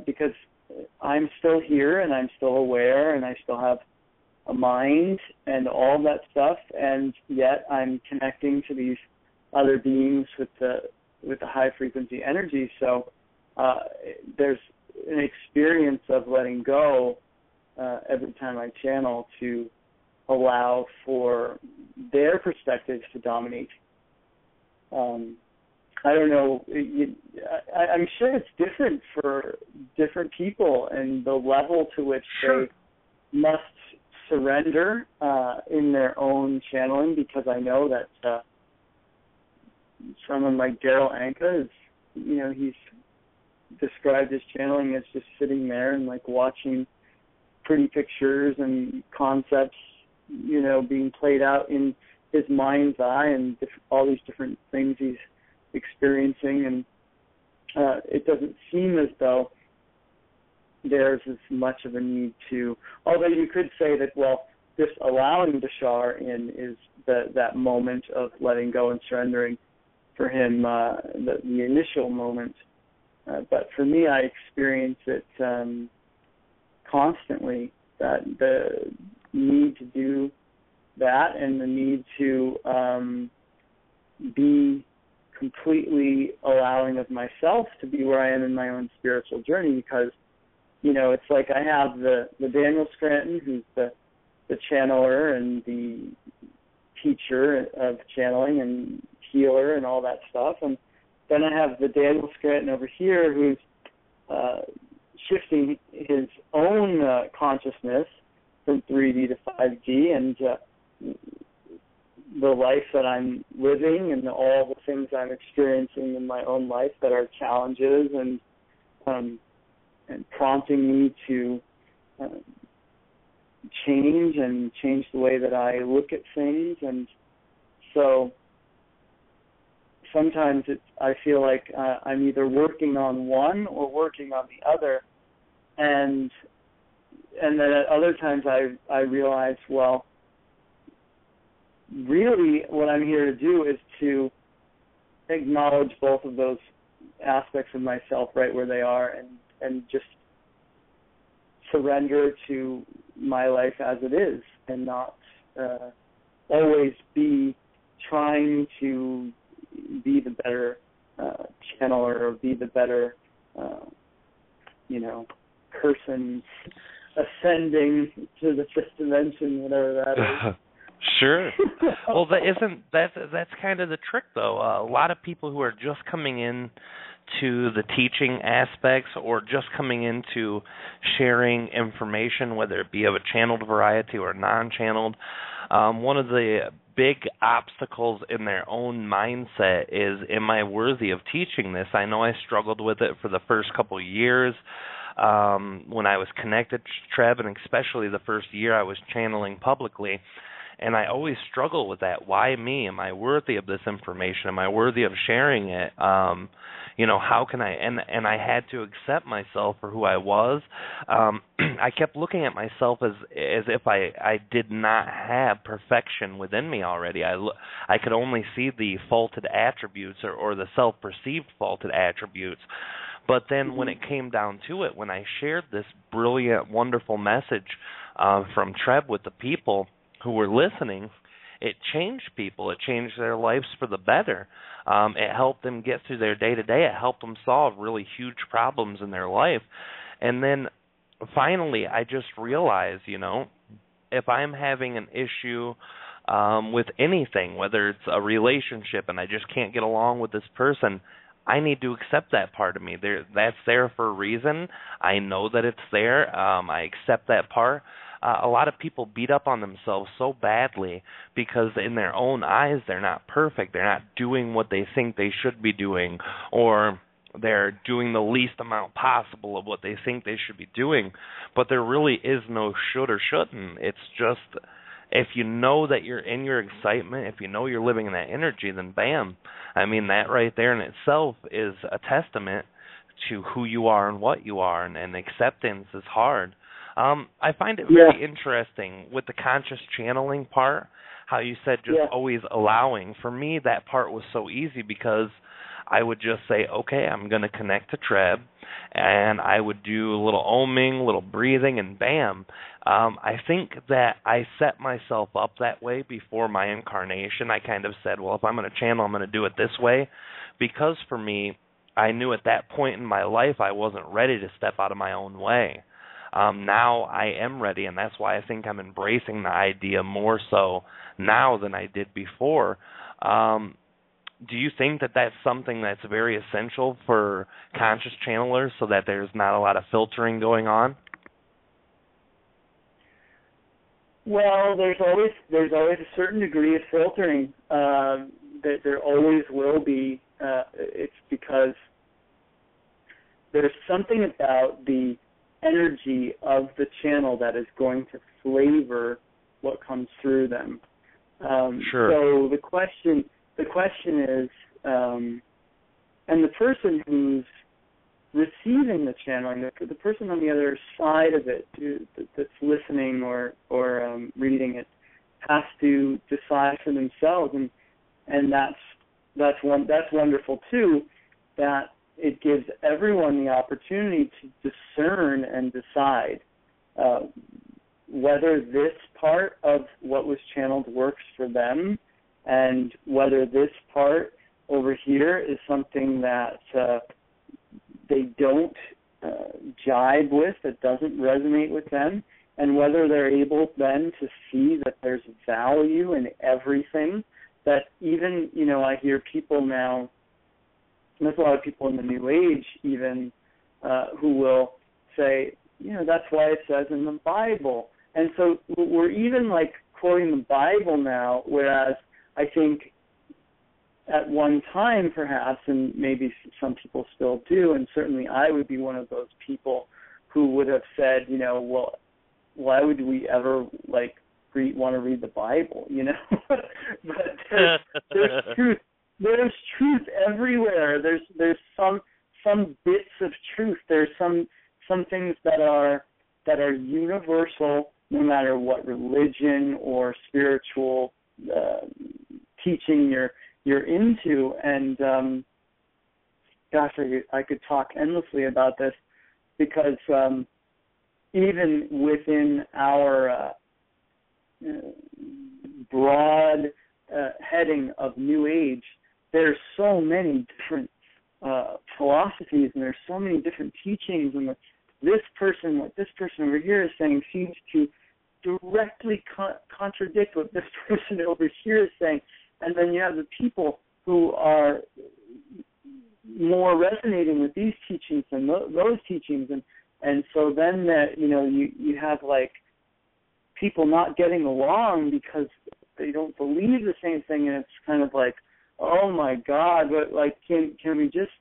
because I'm still here and I'm still aware and I still have a mind and all that stuff, and yet I'm connecting to these other beings with the high frequency energy. So there's an experience of letting go every time I channel to allow for their perspectives to dominate. I don't know. I'm sure it's different for different people and the level to which they must surrender in their own channeling, because I know that someone like Daryl Anka is, he's described his channeling as just sitting there and like watching pretty pictures and concepts, being played out in his mind's eye and all these different things he's experiencing. And it doesn't seem as though there's as much of a need to, although you could say that, well, just allowing Bashar in is that moment of letting go and surrendering for him, the initial moment. But for me, I experience it constantly, that the need to do that and the need to be completely allowing of myself to be where I am in my own spiritual journey, because, it's like I have the Daniel Scranton, who's the channeler and the teacher of channeling and healer and all that stuff, and then I have the Daniel Scranton over here who's shifting his own consciousness from 3D to 5D, and the life that I'm living and all the things I'm experiencing in my own life that are challenges and prompting me to change the way that I look at things. And so sometimes I feel like I'm either working on one or working on the other, and then at other times I realize, well, really what I'm here to do is to acknowledge both of those aspects of myself right where they are, and just surrender to my life as it is, and not always be trying to be the better channeler or be the better, person ascending to the fifth dimension, whatever that is. Sure. Well, that's kind of the trick, though. A lot of people who are just coming in to the teaching aspects or just coming into sharing information, whether it be of a channeled variety or non-channeled, one of the big obstacles in their own mindset is, am I worthy of teaching this? I know I struggled with it for the first couple of years when I was connected to Treb, and especially the first year I was channeling publicly. And I always struggle with that. Why me? Am I worthy of this information? Am I worthy of sharing it? How can I? And I had to accept myself for who I was. I kept looking at myself as if I did not have perfection within me already. I could only see the faulted attributes or the self-perceived faulted attributes. But then when it came down to it, when I shared this brilliant, wonderful message from Treb with the people who were listening, it changed people. It changed their lives for the better. It helped them get through their day-to-day. It helped them solve really huge problems in their life. And then finally I just realized, if I'm having an issue with anything, whether it's a relationship and I just can't get along with this person, I need to accept that part of me. That's there for a reason. I know that it's there. I accept that part. A lot of people beat up on themselves so badly because in their own eyes they're not perfect. They're not doing what they think they should be doing, or they're doing the least amount possible of what they think they should be doing. But there really is no should or shouldn't. It's just, if you know that you're in your excitement, if you know you're living in that energy, then bam. I mean, that right there in itself is a testament to who you are and what you are, and acceptance is hard. I find it very interesting with the conscious channeling part, how you said just always allowing. For me, that part was so easy because I would just say, okay, I'm going to connect to Treb, and I would do a little oming, a little breathing, and bam. I think that I set myself up that way before my incarnation. I kind of said, well, if I'm going to channel, I'm going to do it this way, because for me, I knew at that point in my life I wasn't ready to step out of my own way. Now I am ready, and that's why I think I'm embracing the idea more so now than I did before. Do you think that that's something that's very essential for conscious channelers, so that there's not a lot of filtering going on? Well, there's always a certain degree of filtering that there always will be. It's because there's something about the energy of the channel that is going to flavor what comes through them. Sure. So the question is, and the person who's receiving the channeling, the person on the other side of it that's listening or reading it, has to decide for themselves, and that's wonderful too, that it gives everyone the opportunity to discern and decide whether this part of what was channeled works for them, and whether this part over here is something that they don't jibe with, that doesn't resonate with them, and whether they're able then to see that there's value in everything. That even, I hear people now, and there's a lot of people in the New Age even who will say, that's why it says in the Bible. And so we're even like quoting the Bible now, whereas I think at one time perhaps, and maybe some people still do, and certainly I would be one of those people who would have said, well, why would we ever want to read the Bible, But there's truth. There's truth everywhere. There's some bits of truth. There's some things that are universal, no matter what religion or spiritual teaching you're into. And gosh, I could talk endlessly about this, because even within our broad heading of New Age, there's so many different philosophies, and there's so many different teachings, and what this person over here is saying seems to directly contradict what this person over here is saying. And then you have the people who are more resonating with these teachings than those teachings, and so then you have people not getting along because they don't believe the same thing, and it's kind of like, oh my God, but can we just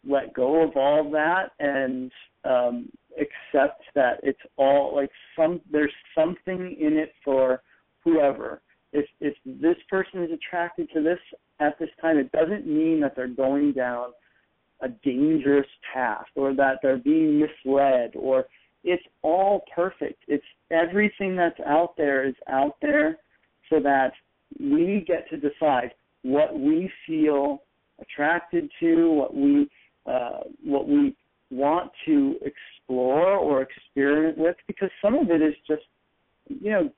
let go of all that and accept that it's all there's something in it for whoever. If this person is attracted to this at this time, it doesn't mean that they're going down a dangerous path or that they're being misled, or it's all perfect. It's everything that's out there is out there, so that we get to decide what we feel attracted to, what we want to explore or experiment with, because some of it is just,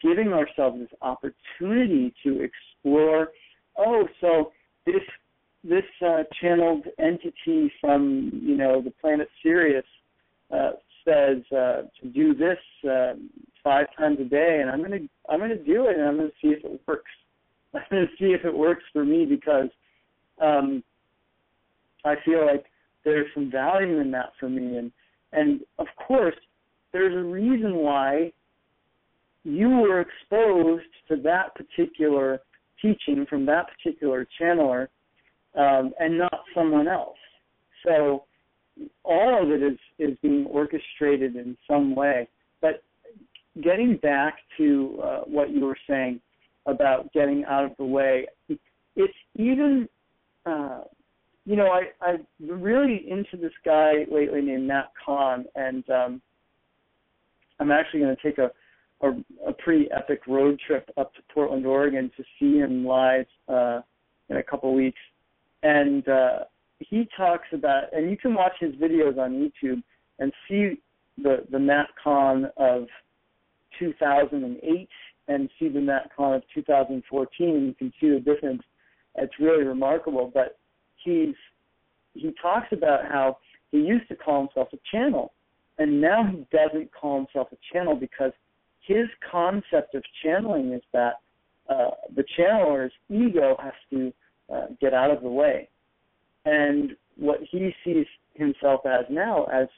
giving ourselves this opportunity to explore. Oh, so this channeled entity from, the planet Sirius says to do this 5 times a day, and I'm gonna do it, and I'm gonna see if it works. I'm gonna see if it works for me, because I feel like there's some value in that for me. And of course, there's a reason why you were exposed to that particular teaching from that particular channeler, and not someone else. So all of it is being orchestrated in some way. But getting back to what you were saying about getting out of the way, it's even, I've been really into this guy lately named Matt Kahn, and I'm actually going to take a pretty epic road trip up to Portland, Oregon to see him live in a couple of weeks. And he talks about, and you can watch his videos on YouTube and see the Matt Kahn of 2008 and see the Matt Kahn of 2014, and you can see the difference. It's really remarkable. But he talks about how he used to call himself a channel, and now he doesn't call himself a channel because his concept of channeling is that the channeler's ego has to get out of the way. And what he sees himself as now as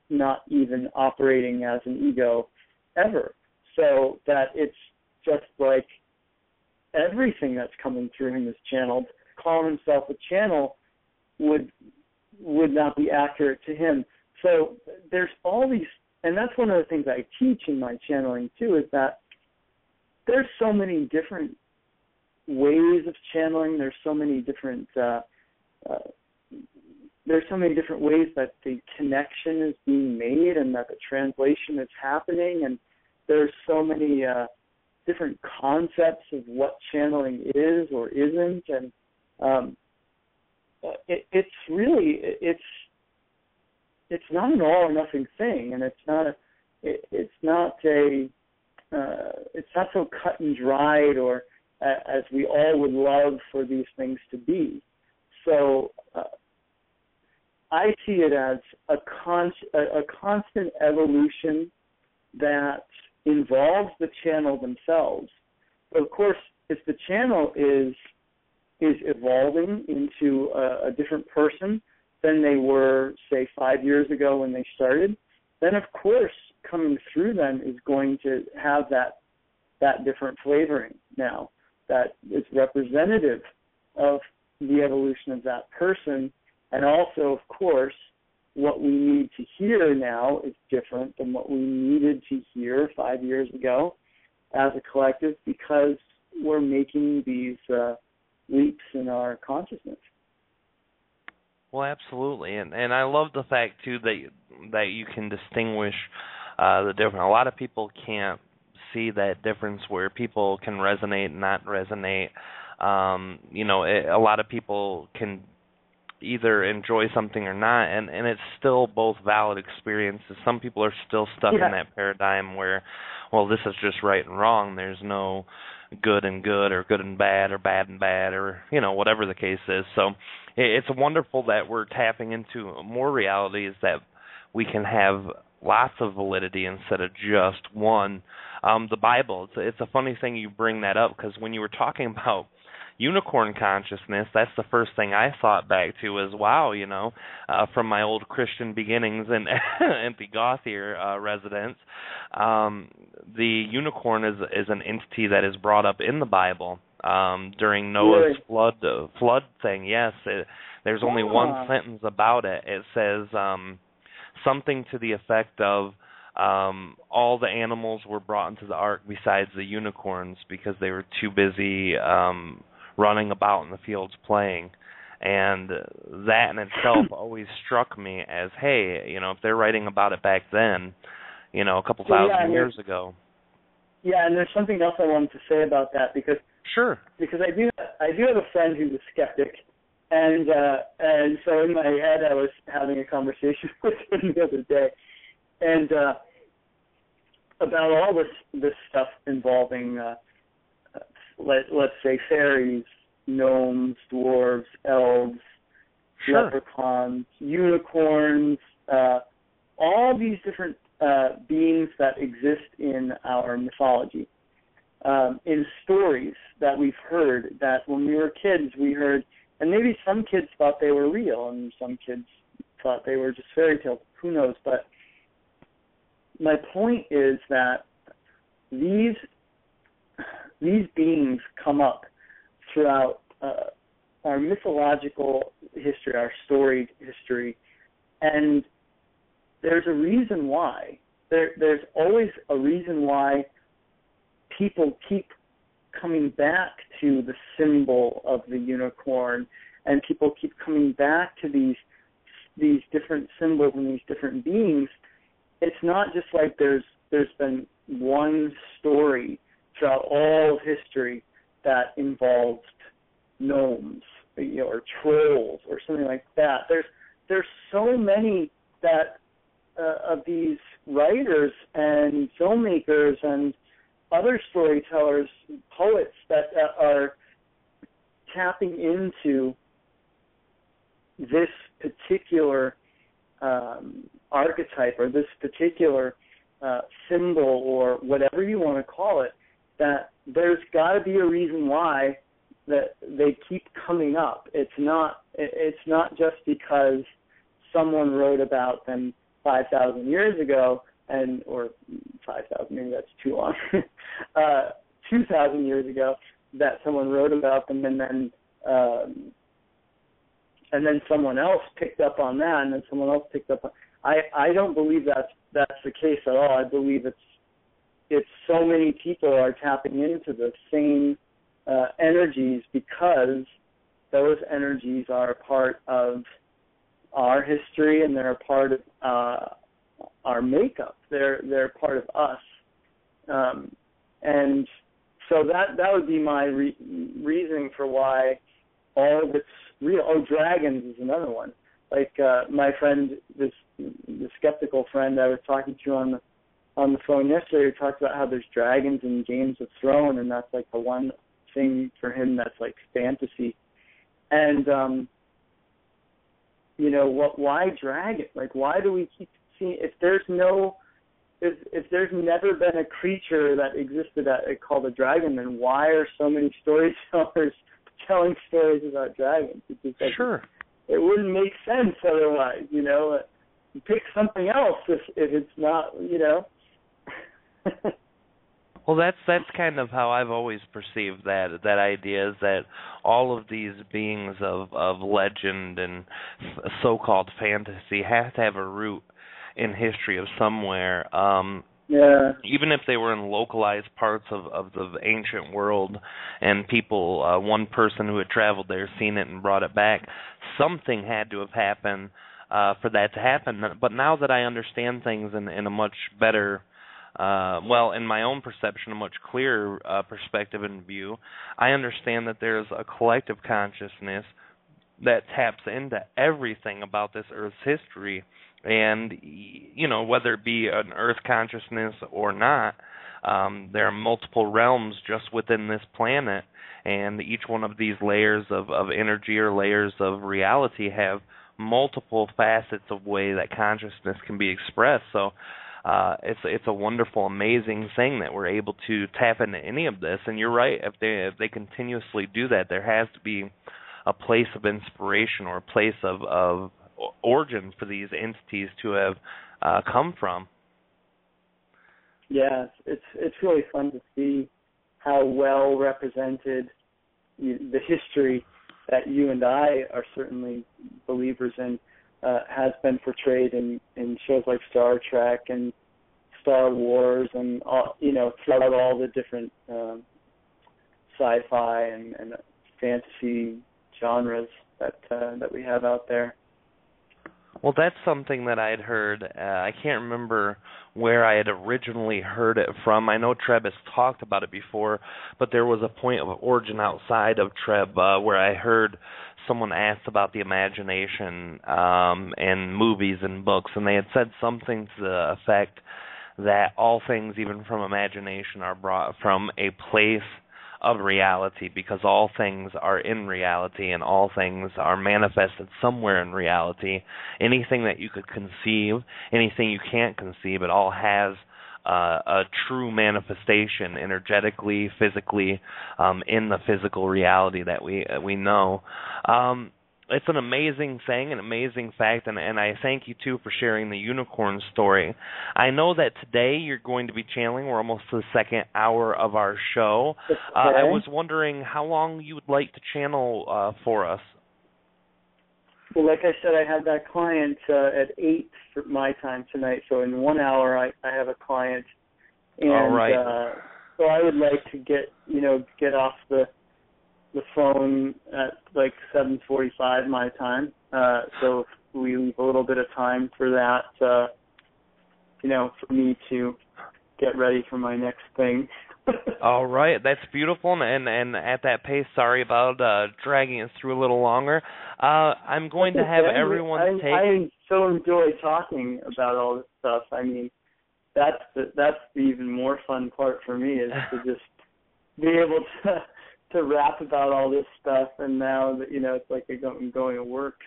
not even operating as an ego ever. So that it's just like everything that's coming through him is channeled. Calling himself a channel would not be accurate to him. So there's all these, and that's one of the things I teach in my channeling too, is that there's so many different ways of channeling. There's so many different ways that the connection is being made and that the translation is happening, and there's so many different concepts of what channeling is or isn't, and it's not an all or nothing thing, and it's not so cut and dried or as we all would love for these things to be. So I see it as a constant evolution that involves the channel themselves. But of course, if the channel is evolving into a different person than they were, say, 5 years ago when they started, then of course coming through them is going to have that different flavoring now that is representative of the evolution of that person. And also, of course, what we need to hear now is different than what we needed to hear 5 years ago as a collective, because we're making these leaps in our consciousness. Well, absolutely, and I love the fact too that you can distinguish the different. A lot of people can't see that difference where people can resonate and not resonate. A lot of people can either enjoy something or not, and it's still both valid experiences. Some people are still stuck in that paradigm where, well, this is just right and wrong. There's no good and good or good and bad or bad and bad or, whatever the case is. So it's wonderful that we're tapping into more realities, that we can have lots of validity instead of just one. The Bible, it's a funny thing you bring that up, because when you were talking about unicorn consciousness, that's the first thing I thought back to is, wow, from my old Christian beginnings and the Gauthier residence, the unicorn is an entity that is brought up in the Bible during Noah's flood thing. Yes, there's only one sentence about it. It says something to the effect of all the animals were brought into the ark besides the unicorns because they were too busy running about in the fields playing. And that in itself always struck me as, hey, if they're writing about it back then, a couple thousand years ago. Yeah, and there's something else I wanted to say about that, because I do have a friend who's a skeptic, and so in my head I was having a conversation with him the other day, and about all this stuff involving let's say fairies, gnomes, dwarves, elves, leprechauns, unicorns, all these different beings that exist in our mythology, in stories that we've heard, that when we were kids we heard And maybe some kids thought they were real, and some kids thought they were just fairy tales. Who knows? But my point is that these beings come up throughout our mythological history, our storied history, and there's a reason why. There's always a reason why people keep coming back to the symbol of the unicorn, and people keep coming back to these different symbols and these different beings. It's not just like there's been one story throughout all of history that involved gnomes, or trolls or something like that. There's so many that of these writers and filmmakers and other storytellers, poets that are tapping into this particular archetype or this particular symbol or whatever you want to call it, that there's got to be a reason why that they keep coming up. It's not just because someone wrote about them 5,000 years ago, or 5,000, maybe that's too long, 2,000 years ago, that someone wrote about them, and then someone else picked up on that, and then someone else picked up on. I don't believe that's the case at all. I believe it's so many people are tapping into the same energies because those energies are a part of our history, and they're a part of our makeup. They're part of us, and so that would be my reasoning for why all of it's real. Oh, dragons is another one. Like my friend, the skeptical friend I was talking to on the phone yesterday, who talked about how there's dragons in Games of Thrones, and that's like the one thing for him that's like fantasy. And why dragon? Like, why do we keep seeing? If there's never been a creature that existed called a dragon, then why are so many storytellers telling stories about dragons? It's just like, sure. It wouldn't make sense otherwise, Pick something else if it's not, Well, that's kind of how I've always perceived that idea, is that all of these beings of legend and so-called fantasy have to have a root in history of somewhere. Yeah. Even if they were in localized parts of the ancient world, and people, one person who had traveled there, seen it and brought it back, something had to have happened for that to happen. But now that I understand things in a much better, in my own perception, a much clearer perspective and view, I understand that there's a collective consciousness that taps into everything about this Earth's history. And, whether it be an Earth consciousness or not, there are multiple realms just within this planet, and each one of these layers of energy or layers of reality have multiple facets of way that consciousness can be expressed. So it's a wonderful, amazing thing that we're able to tap into any of this. And you're right, if they continuously do that, there has to be a place of inspiration or a place of origin for these entities to have come from. Yeah, it's really fun to see how well represented the history that you and I are certainly believers in has been portrayed in shows like Star Trek and Star Wars, and throughout all the different sci-fi and fantasy genres that we have out there. Well, that's something that I had heard. I can't remember where I had originally heard it from. I know Treb has talked about it before, but there was a point of origin outside of Treb where I heard someone asked about the imagination and movies and books, and they had said something to the effect that all things, even from imagination, are brought from a place of reality, because all things are in reality and all things are manifested somewhere in reality. Anything that you could conceive, anything you can't conceive, it all has a true manifestation, energetically, physically, in the physical reality that we know. It's an amazing thing, an amazing fact, and I thank you, too, for sharing the unicorn story. I know that today you're going to be channeling. We're almost to the second hour of our show. Okay. I was wondering how long you would like to channel for us. Well, like I said, I had that client at 8 for my time tonight, so in 1 hour I have a client. And, all right. So I would like to get off the phone at like 7:45 my time. So if we leave a little bit of time for that, for me to get ready for my next thing. All right, that's beautiful, and at that pace, sorry about dragging us through a little longer. I'm going to have everyone take... I so enjoy talking about all this stuff. I mean, that's the even more fun part for me is to just be able to rap about all this stuff, and now that it's like I'm going to work.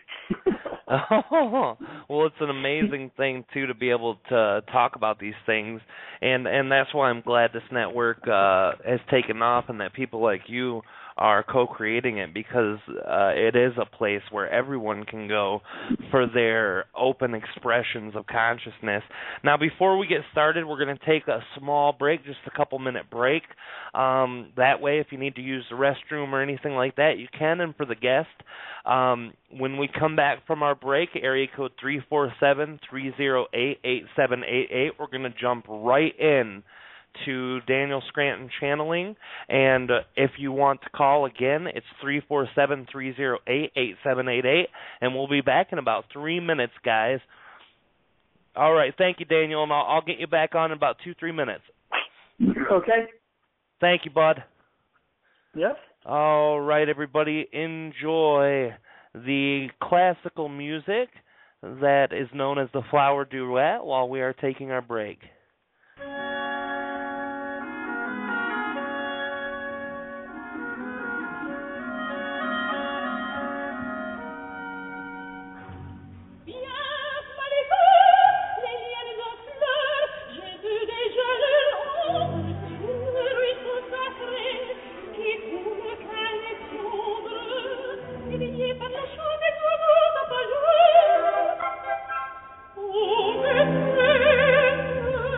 Oh, well, it's an amazing thing too to be able to talk about these things, and that's why I'm glad this network has taken off, and that people like you are co-creating it, because it is a place where everyone can go for their open expressions of consciousness. Now, before we get started, we're going to take a small break, just a couple-minute break. That way, if you need to use the restroom or anything like that, you can. And for the guest, when we come back from our break, area code 347-308-8788, we're going to jump right in to Daniel Scranton channeling, and if you want to call again, it's 347-308-8788, and we'll be back in about 3 minutes, guys. All right, thank you, Daniel, and I'll get you back on in about 2-3 minutes. Okay. Thank you, bud. Yep. All right, everybody, enjoy the classical music that is known as the Flower Duet while we are taking our break. Oh,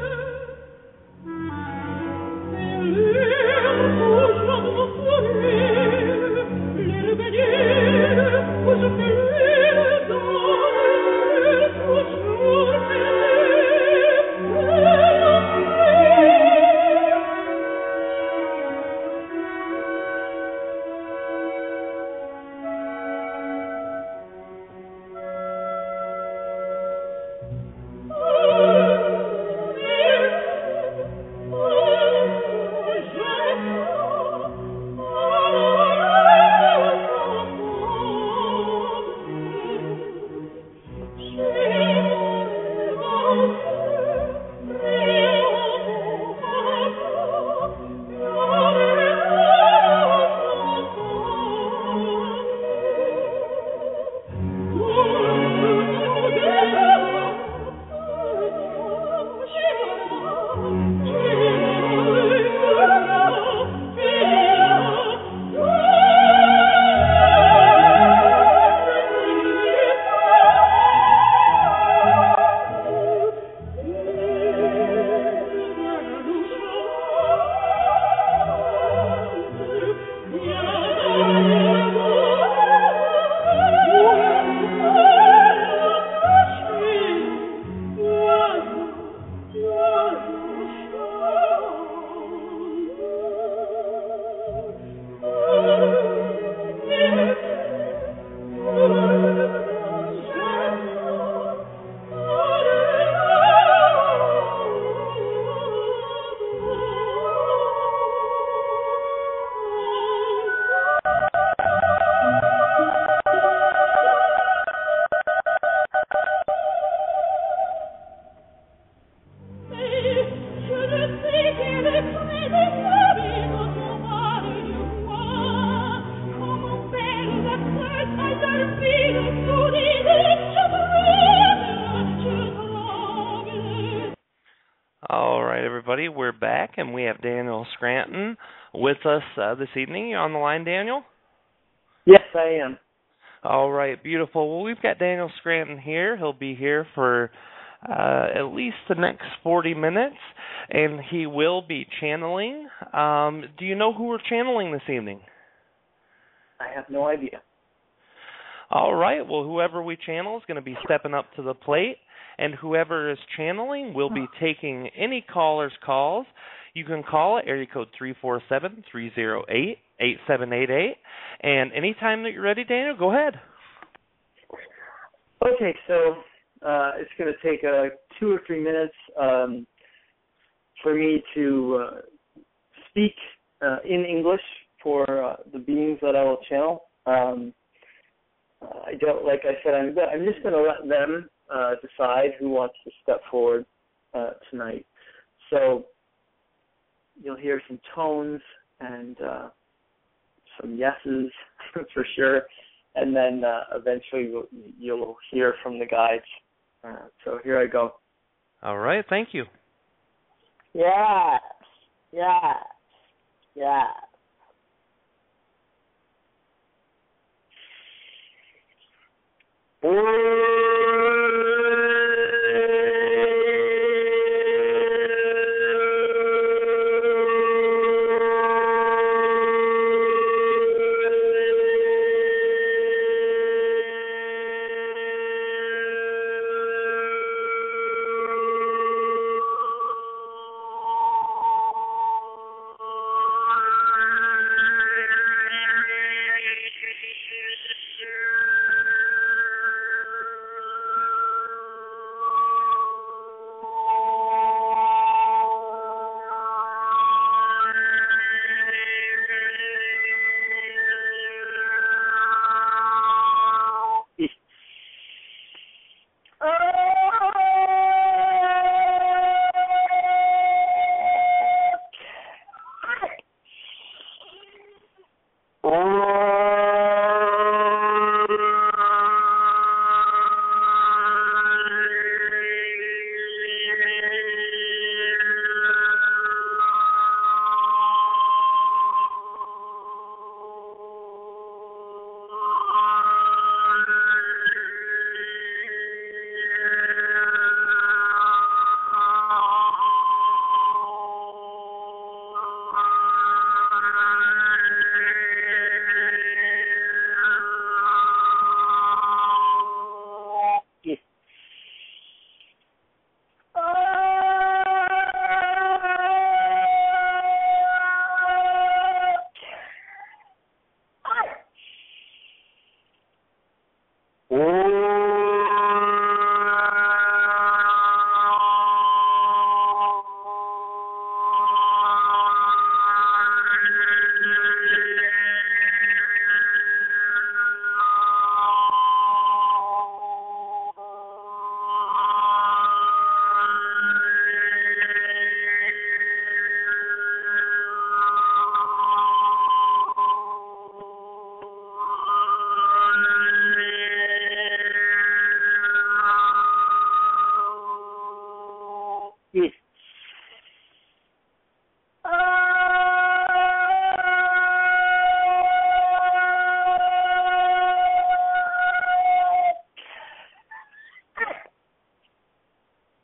everybody. We're back, and we have Daniel Scranton with us this evening. You on the line, Daniel? Yes, I am. All right, beautiful. Well, we've got Daniel Scranton here. He'll be here for at least the next 40 minutes, and he will be channeling. Do you know who we're channeling this evening? I have no idea. All right, well, whoever we channel is going to be stepping up to the plate, and whoever is channeling will be taking any caller's calls. You can call area code 347-308-8788, and anytime that you're ready, Daniel, go ahead. Okay, so it's going to take 2 or 3 minutes for me to speak in English for the beings that I will channel. I don't, like I said, I'm just going to let them decide who wants to step forward tonight. So you'll hear some tones and some yeses for sure, and then eventually you'll hear from the guides. So here I go. All right, thank you. Yes, yes, yes.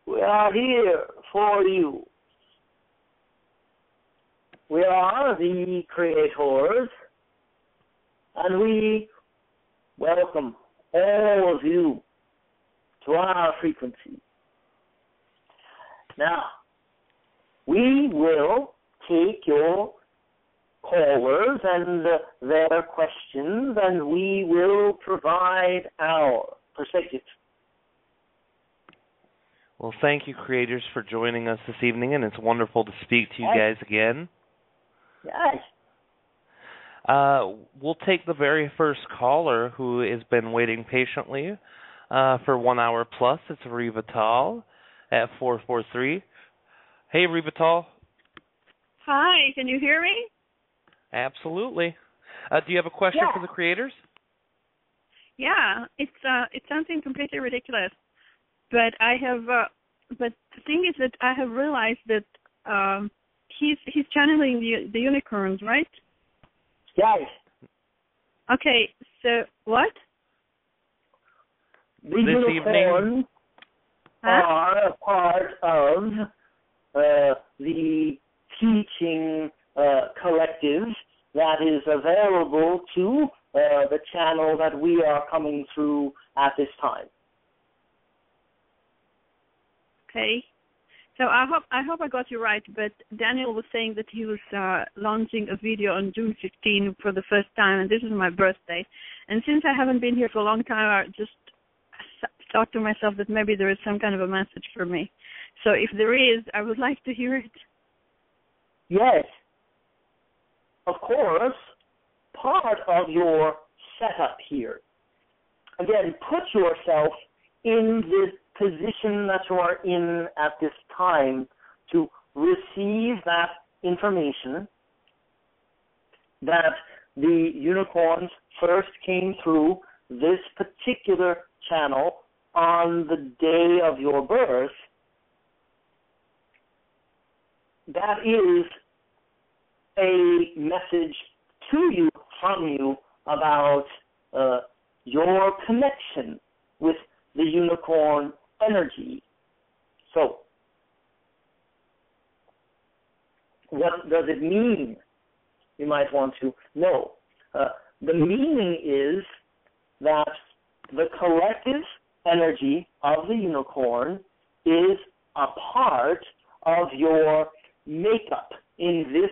We are here for you. We are the creators, and we welcome all of you to our frequency. Now, we will take your callers and their questions, and we will provide our perspective. Well, thank you, creators, for joining us this evening, and it's wonderful to speak to you guys again. Yes. We'll take the very first caller who has been waiting patiently for 1 hour plus. It's Rivatal at 443. Hey, Rivatal. Hi, can you hear me? Absolutely. Do you have a question for the creators? Yeah, it's something completely ridiculous, but but the thing is that I have realized that he's channeling the unicorns, right? Yes. Okay, so what? The unicorns are a part of the teaching collective that is available to the channel that we are coming through at this time. Okay. So I hope I got you right, but Daniel was saying that he was launching a video on June 15 for the first time, and this is my birthday. And since I haven't been here for a long time, I just thought to myself that maybe there is some kind of a message for me. So if there is, I would like to hear it. Yes. Of course, part of your setup here. Again, put yourself in the position that you are in at this time to receive that information that the unicorns first came through this particular channel on the day of your birth. That is a message to you, from you, about your connection with the unicorn energy. So, what does it mean? You might want to know. The meaning is that the collective energy of the unicorn is a part of your makeup in this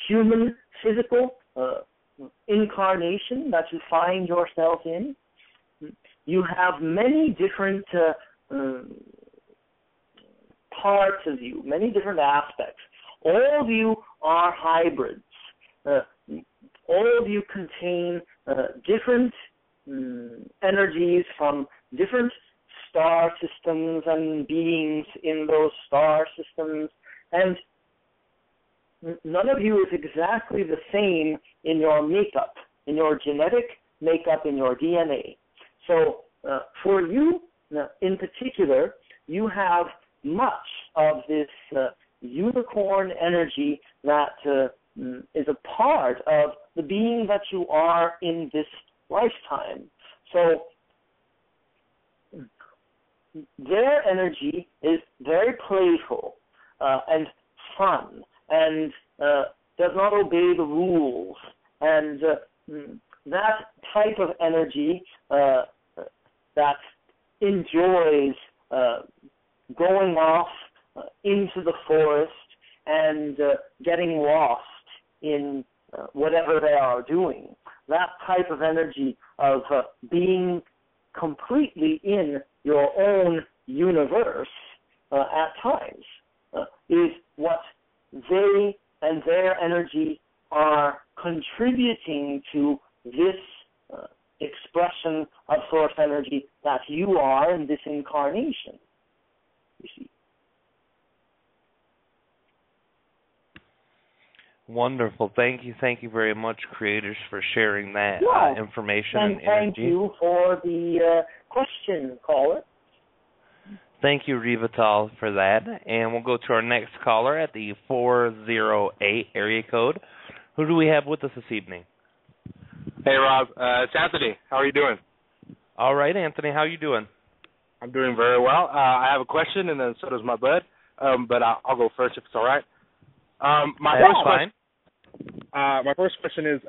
human physical incarnation that you find yourself in. You have many different parts of you, many different aspects. All of you are hybrids. All of you contain different energies from different star systems and beings in those star systems, and none of you is exactly the same in your makeup, in your genetic makeup, in your DNA. So for you, in particular, you have much of this unicorn energy that is a part of the being that you are in this lifetime. So their energy is very playful and fun and does not obey the rules. And that type of energy that enjoys going off into the forest and getting lost in whatever they are doing. That type of energy of being completely in your own universe at times is what they and their energy are contributing to this expression of source energy that you are in this incarnation. You see. Wonderful. Thank you very much, creators, for sharing that information and energy. Thank you for the question, caller. Thank you, Rivatal, for that. And we'll go to our next caller at the 408 area code. Who do we have with us this evening? Hey, Rob. It's Anthony. How are you doing? All right, Anthony. How are you doing? I'm doing very well. I have a question, and then so does my bud. But I'll go first if it's all right. My first question is,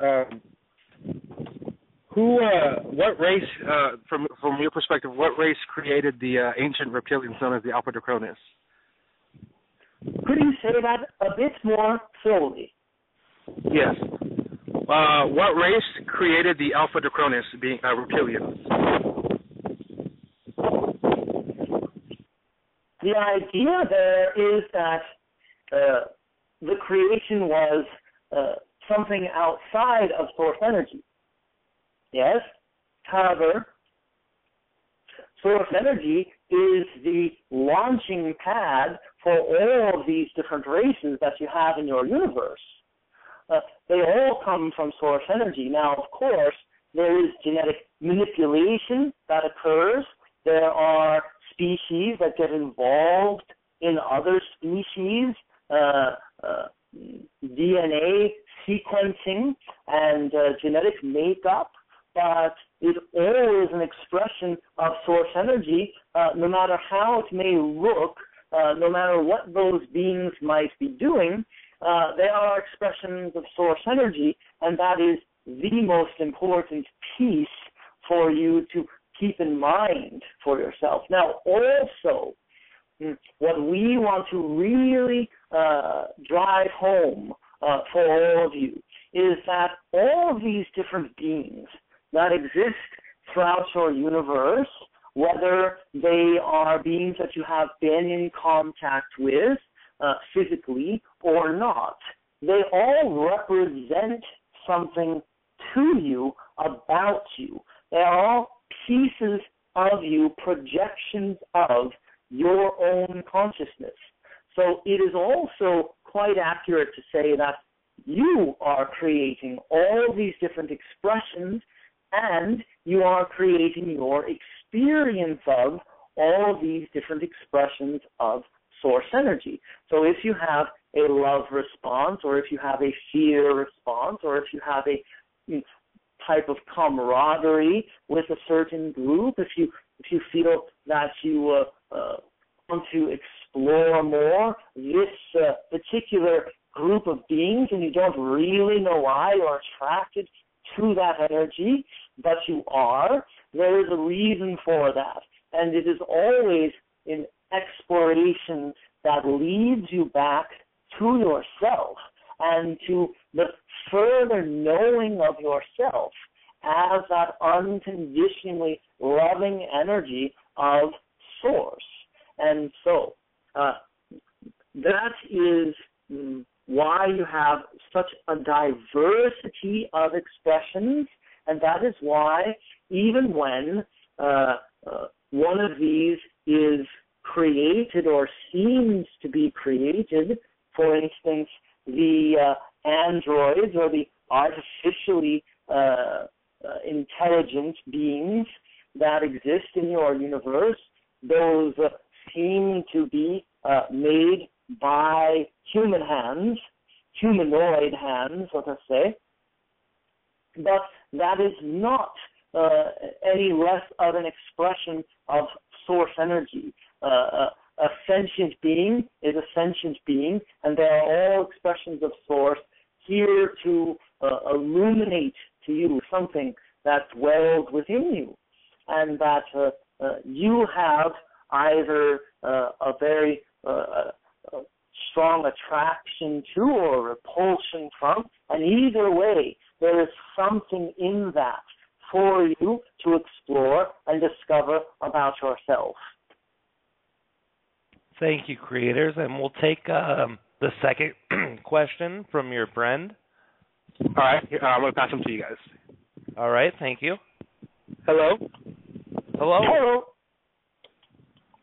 what race, from your perspective, what race created the ancient reptilians known as the Alpha Draconis? Could you say that a bit more slowly? Yes. What race created the Alpha Draconis, being reptilians? The idea there is that the creation was something outside of source energy. Yes? However, source energy is the launching pad for all of these different races that you have in your universe. They all come from source energy. Now, of course, there is genetic manipulation that occurs. There are species that get involved in other species, DNA sequencing and genetic makeup, but it's always an expression of source energy, no matter how it may look, no matter what those beings might be doing. They are expressions of source energy, and that is the most important piece for you to keep in mind for yourself. Now, also, what we want to really drive home for all of you is that all of these different beings that exist throughout your universe, whether they are beings that you have been in contact with physically or not, they all represent something to you, about you. They are all pieces of you, projections of your own consciousness. So it is also quite accurate to say that you are creating all these different expressions, and you are creating your experience of all these different expressions of source energy. So if you have a love response, or if you have a fear response, or if you have a type of camaraderie with a certain group, if you feel that you want to explore more this particular group of beings and you don't really know why you're attracted to that energy, but you are, there is a reason for that. And it is always in exploration that leads you back to yourself and to the further knowing of yourself as that unconditionally loving energy of source. And so that is why you have such a diversity of expressions, and that is why even when one of these is created or seems to be created, for instance, the androids or the artificially intelligent beings that exist in your universe, those seem to be made by human hands, humanoid hands, let us say, but that is not any less of an expression of source energy. A sentient being is a sentient being, and they are all expressions of source here to illuminate to you something that dwells within you, and that you have either a very strong attraction to or repulsion from, and either way, there is something in that for you to explore and discover about yourself. Thank you, creators. And we'll take the second question from your friend. All right, I'm going to pass them to you guys. All right, thank you. Hello? Hello? Hello.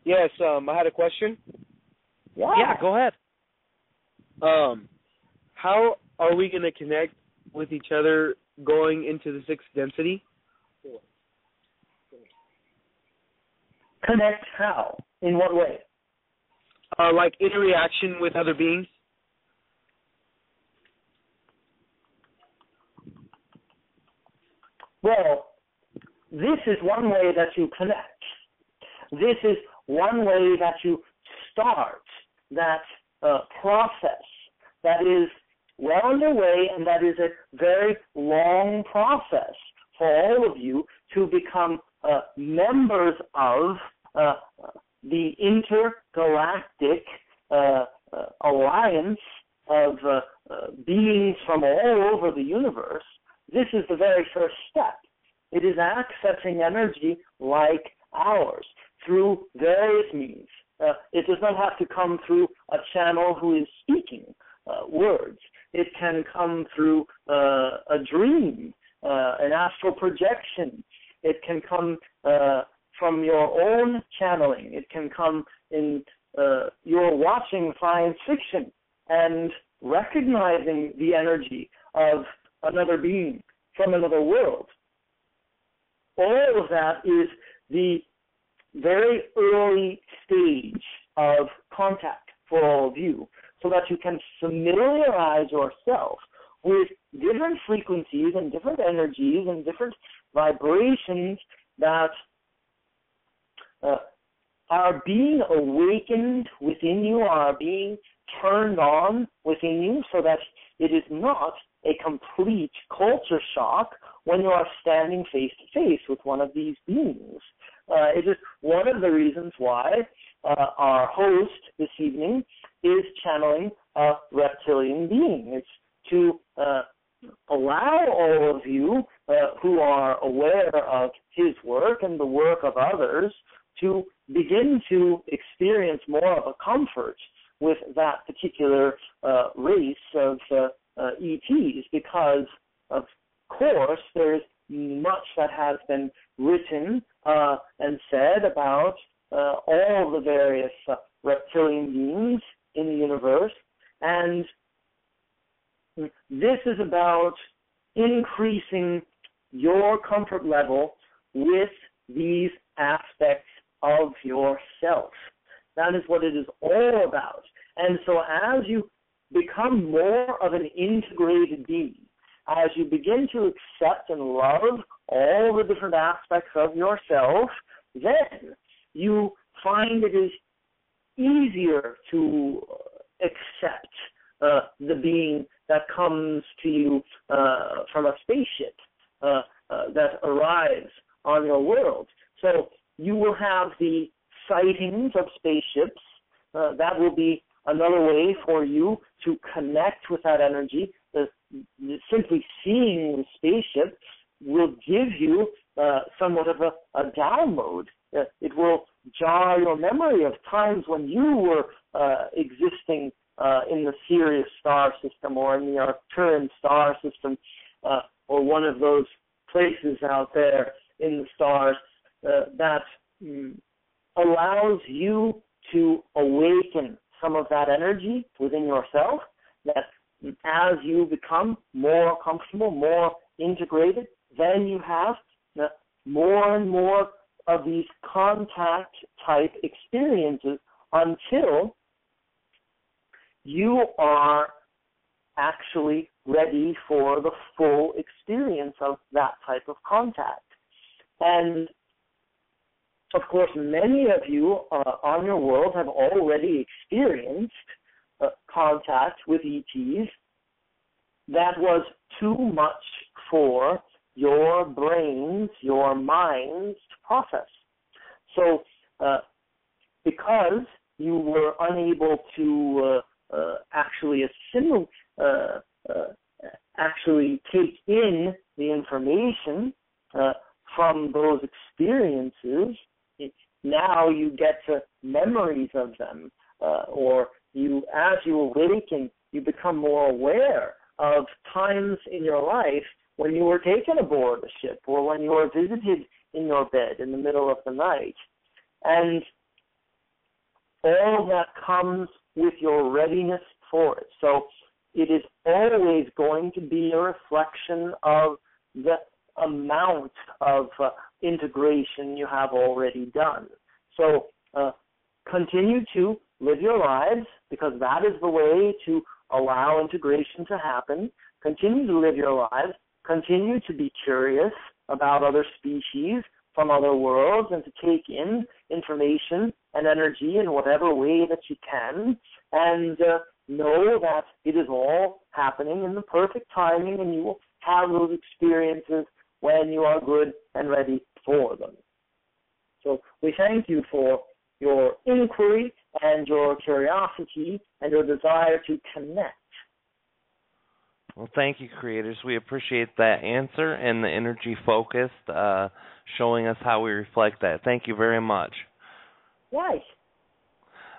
Yes, I had a question. Yeah, go ahead. How are we going to connect with each other going into the sixth density? Connect how? In what way? Like interaction with other beings? Well, this is one way that you connect. This is one way that you start that process that is well underway, and that is a very long process for all of you to become members of the intergalactic alliance of beings from all over the universe. This is the very first step. It is accessing energy like ours through various means. It does not have to come through a channel who is speaking words. It can come through a dream, an astral projection. It can come from your own channeling. It can come in your watching science fiction and recognizing the energy of another being from another world. All of that is the very early stage of contact for all of you, so that you can familiarize yourself with different frequencies and different energies and different vibrations that are being awakened within you, are being turned on within you, so that it is not a complete culture shock when you are standing face to face with one of these beings. It is one of the reasons why our host this evening is channeling a reptilian being. It's to allow all of you who are aware of his work and the work of others to begin to experience more of a comfort with that particular race of ETs, because, of course, there's much that has been written and said about all the various reptilian beings in the universe, and this is about increasing your comfort level with these aspects of yourself. That is what it is all about. And so as you become more of an integrated being, as you begin to accept and love all the different aspects of yourself, then you find it is easier to accept the being that comes to you from a spaceship that arrives on your world. So you will have the sightings of spaceships. That will be another way for you to connect with that energy. Simply seeing the spaceship will give you somewhat of a download. It will jar your memory of times when you were existing in the Sirius star system or in the Arcturian star system or one of those places out there in the stars that allows you to awaken some of that energy within yourself, that as you become more comfortable, more integrated, then you have more and more of these contact type experiences until you are actually ready for the full experience of that type of contact. And of course, many of you on your world have already experienced contact with ETs that was too much for your brains, your minds to process. So because you were unable to actually take in the information from those experiences, now you get memories of them, or as you awaken, you become more aware of times in your life when you were taken aboard a ship or when you were visited in your bed in the middle of the night. And all that comes with your readiness for it. So it is always going to be a reflection of the amount of integration you have already done. So continue to live your lives, because that is the way to allow integration to happen. Continue to live your lives. Continue to be curious about other species from other worlds and to take in information and energy in whatever way that you can, and know that it is all happening in the perfect timing, and you will have those experiences when you are good and ready for them. So we thank you for your inquiry and your curiosity and your desire to connect. Well, thank you, creators. We appreciate that answer and the energy focused, showing us how we reflect that. Thank you very much. Right.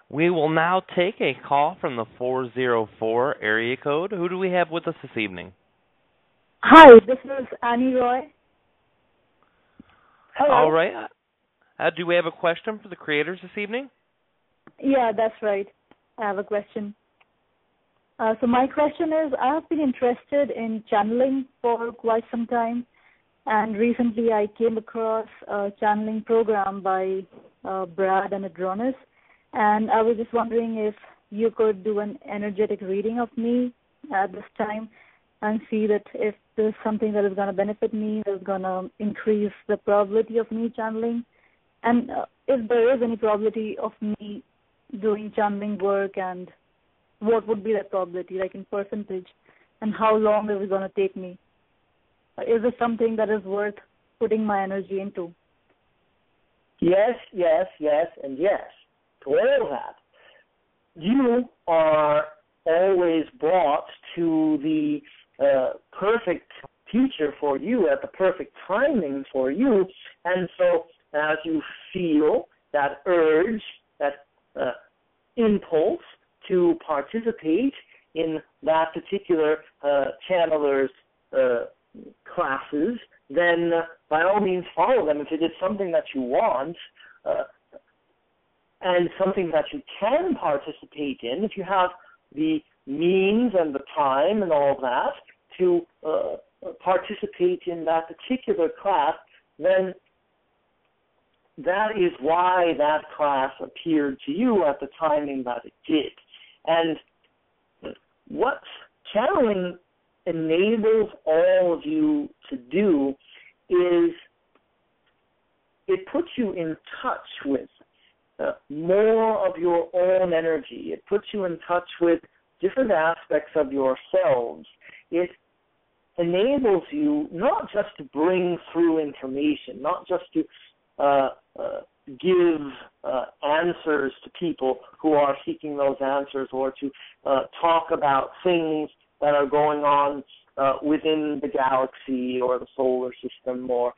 We will now take a call from the 404 area code. Who do we have with us this evening? Hi, this is Annie Roy. Hello. All right. Do we have a question for the creators this evening? Yeah, that's right. I have a question. So my question is, I have been interested in channeling for quite some time, and recently I came across a channeling program by Brad and Adronis, And I was just wondering if you could do an energetic reading of me at this time and see that if there's something that is going to benefit me, that is going to increase the probability of me channeling, and if there is any probability of me doing channeling work, and what would be that probability, like in percentage, and how long is it going to take me? Is it something that is worth putting my energy into? Yes, yes, yes, and yes to all that. You are always brought to the perfect future for you at the perfect timing for you, and so as you feel that urge, that impulse to participate in that particular channeler's classes, then by all means follow them. If it is something that you want and something that you can participate in, if you have the means and the time and all that to participate in that particular class, then that is why that class appeared to you at the timing that it did. And what channeling enables all of you to do is it puts you in touch with more of your own energy. It puts you in touch with different aspects of yourselves. It enables you not just to bring through information, not just to give answers to people who are seeking those answers, or to talk about things that are going on within the galaxy or the solar system, or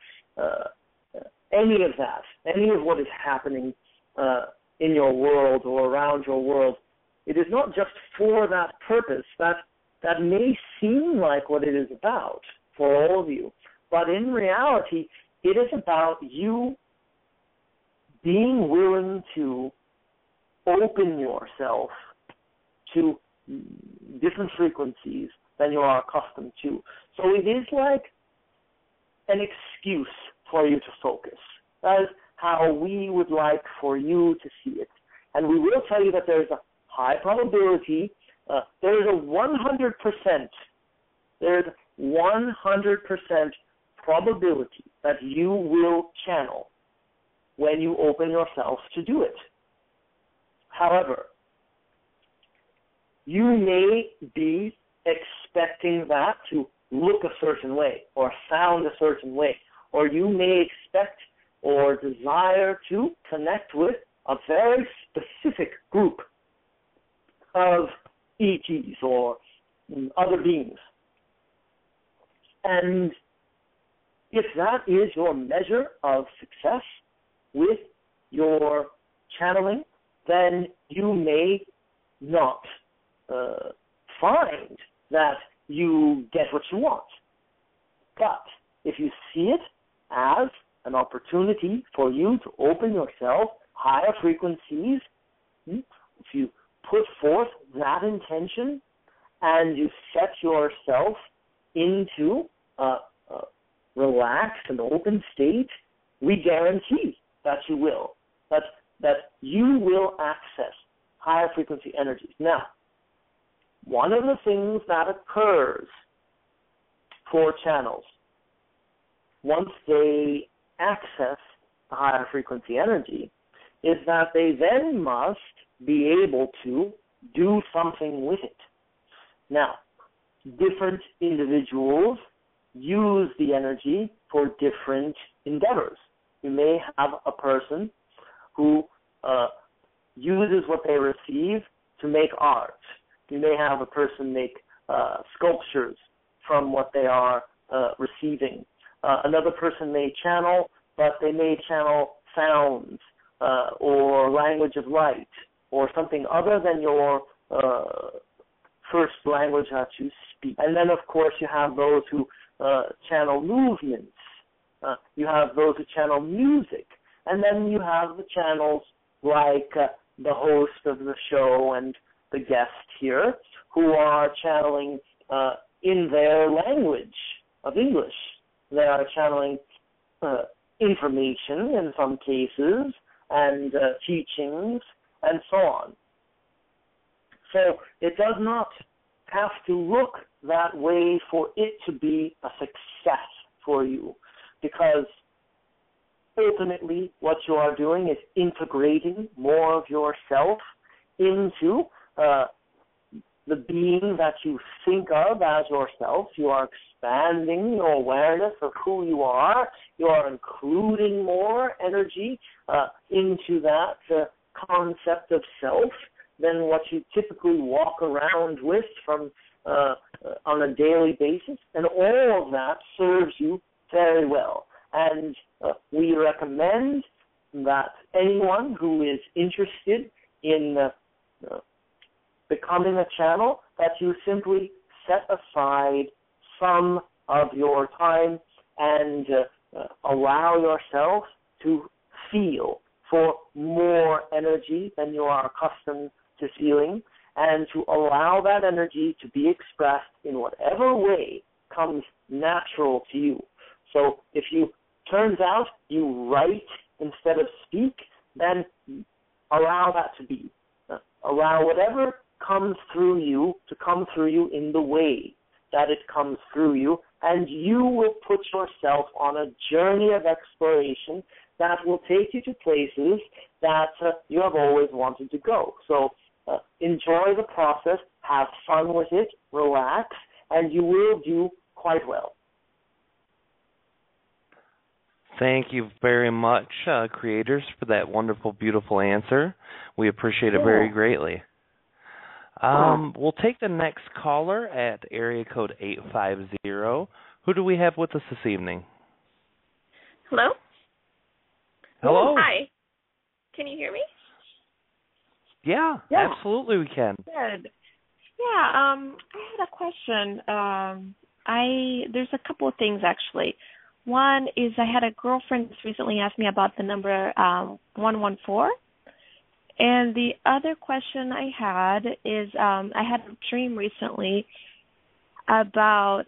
any of that, any of what is happening in your world or around your world. It is not just for that purpose. That may seem like what it is about for all of you, but in reality, it is about you being willing to open yourself to different frequencies than you are accustomed to. So it is like an excuse for you to focus. That is how we would like for you to see it. And we will tell you that there is a high probability, there is a 100%, there's 100% probability that you will channel when you open yourself to do it. However, you may be expecting that to look a certain way or sound a certain way, or you may expect or desire to connect with a very specific group of ETs or other beings. And if that is your measure of success with your channeling, then you may not find that you get what you want. But if you see it as an opportunity for you to open yourself higher frequencies, if you put forth that intention and you set yourself into a relaxed and open state, we guarantee that you will, that you will access higher frequency energies. Now, one of the things that occurs for channels once they access the higher frequency energy is that they then must be able to do something with it. Now, different individuals use the energy for different endeavors. You may have a person who uses what they receive to make art. You may have a person make sculptures from what they are receiving. Another person may channel, but they may channel sounds or language of light or something other than your first language that you speak. And then, of course, you have those who channel movements. You have those who channel music. And then you have the channels like the host of the show and the guest here who are channeling in their language of English. They are channeling information in some cases and teachings and so on. So it does not have to look that way for it to be a success for you, because ultimately what you are doing is integrating more of yourself into the being that you think of as yourself. You are expanding your awareness of who you are. You are including more energy into that concept of self than what you typically walk around with from on a daily basis, and all of that serves you very well. And we recommend that anyone who is interested in becoming a channel, that you simply set aside some of your time and allow yourself to feel for more energy than you are accustomed to feeling, and to allow that energy to be expressed in whatever way comes natural to you. So if turns out you write instead of speak, then allow that to be. Allow whatever comes through you to come through you in the way that it comes through you, and you will put yourself on a journey of exploration that will take you to places that you have always wanted to go. So enjoy the process, have fun with it, relax, and you will do quite well. Thank you very much, creators, for that wonderful, beautiful answer. We appreciate it very greatly. We'll take the next caller at area code 850. Who do we have with us this evening? Hello? Hello. Hi. Can you hear me? Yeah, absolutely we can. Good. Yeah, I had a question. There's a couple of things, actually. One is I had a girlfriend that's recently asked me about the number 114. And the other question I had is I had a dream recently about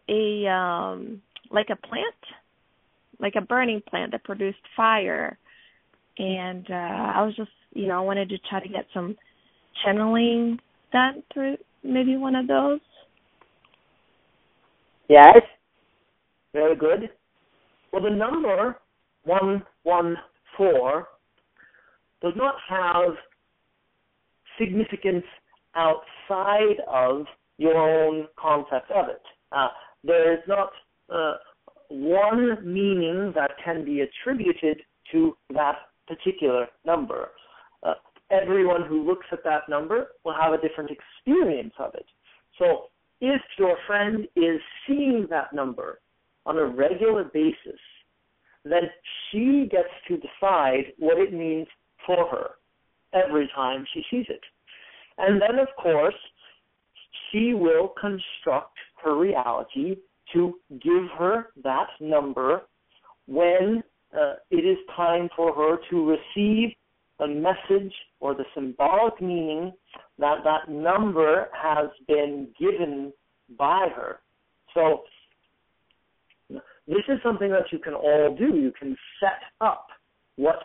like a plant, like a burning plant that produced fire. And I was just, I wanted to try to get some channeling done through maybe one of those. Yes. Very good. Well, the number 114 does not have significance outside of your own concept of it. There is not one meaning that can be attributed to that particular number. Everyone who looks at that number will have a different experience of it. So if your friend is seeing that number on a regular basis, then she gets to decide what it means for her every time she sees it. And then, of course, she will construct her reality to give her that number when it is time for her to receive the message or the symbolic meaning that that number has been given by her. So this is something that you can all do. You can set up what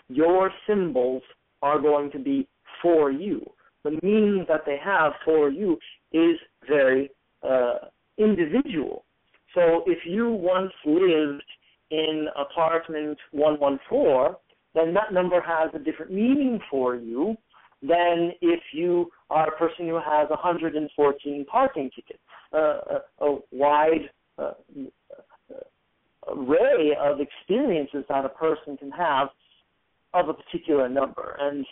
your symbols are going to be for you. The meaning that they have for you is very individual. So if you once lived in apartment 114, then that number has a different meaning for you than if you are a person who has 114 parking tickets. A wide array of experiences that a person can have of a particular number. And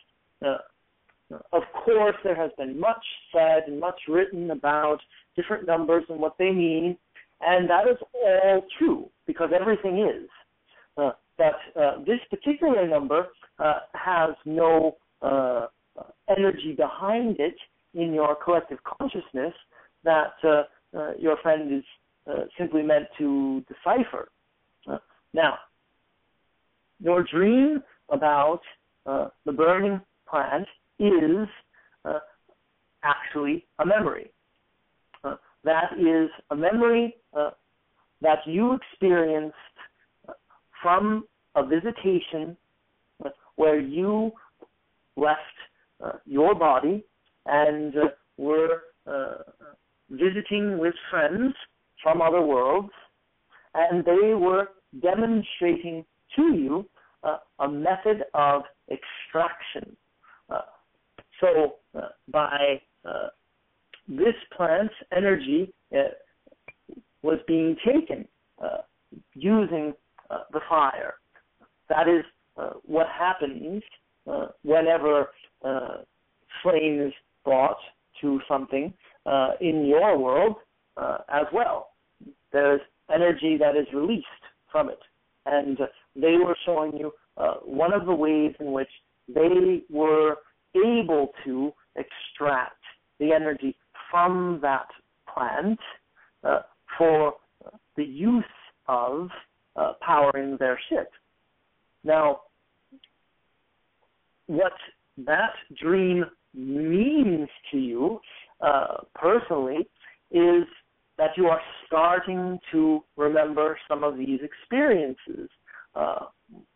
of course, there has been much said and much written about different numbers and what they mean, and that is all true, because everything is. But this particular number has no energy behind it in your collective consciousness that your friend is simply meant to decipher. Now, your dream about the burning plant is actually a memory. That is a memory that you experienced from a visitation where you left your body and were visiting with friends from other worlds, and they were demonstrating to you a method of extraction. So by this plant's energy was being taken using the fire. That is what happens whenever flame is brought to something in your world as well. There's energy that is released from it. And they were showing you one of the ways in which they were able to extract the energy from that plant for the use of powering their ship. Now, what that dream means to you personally is that you are starting to remember some of these experiences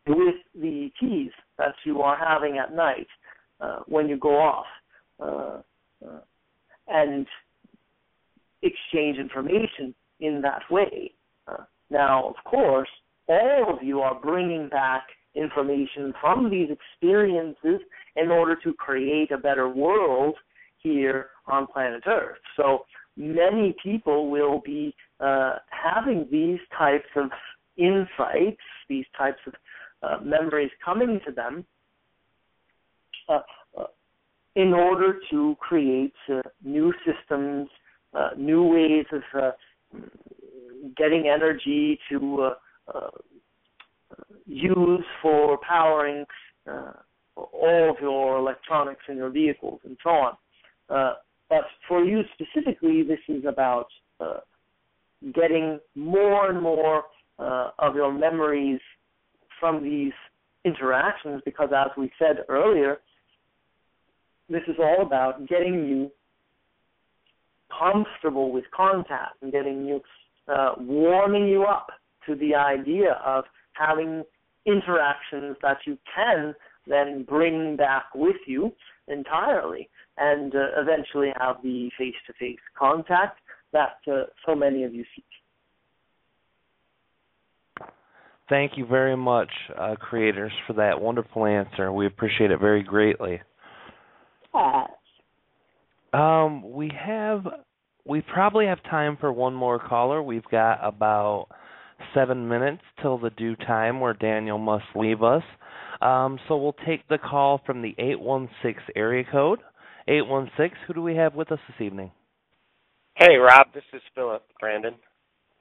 with the ETs that you are having at night when you go off and exchange information in that way. Now, of course, all of you are bringing back information from these experiences in order to create a better world here on planet Earth. So many people will be having these types of insights, these types of memories coming to them in order to create new systems, new ways of getting energy to use for powering all of your electronics in your vehicles and so on. But for you specifically, this is about getting more and more of your memories from these interactions, because as we said earlier, this is all about getting you comfortable with contact and getting you, warming you up to the idea of having interactions that you can then bring back with you entirely and eventually have the face-to-face contact that so many of you seek. Thank you very much, creators, for that wonderful answer. We appreciate it very greatly. We probably have time for one more caller. We've got about 7 minutes till the due time where Daniel must leave us. So we'll take the call from the 816 area code. 816, who do we have with us this evening? Hey, Rob, this is Philip Brandon.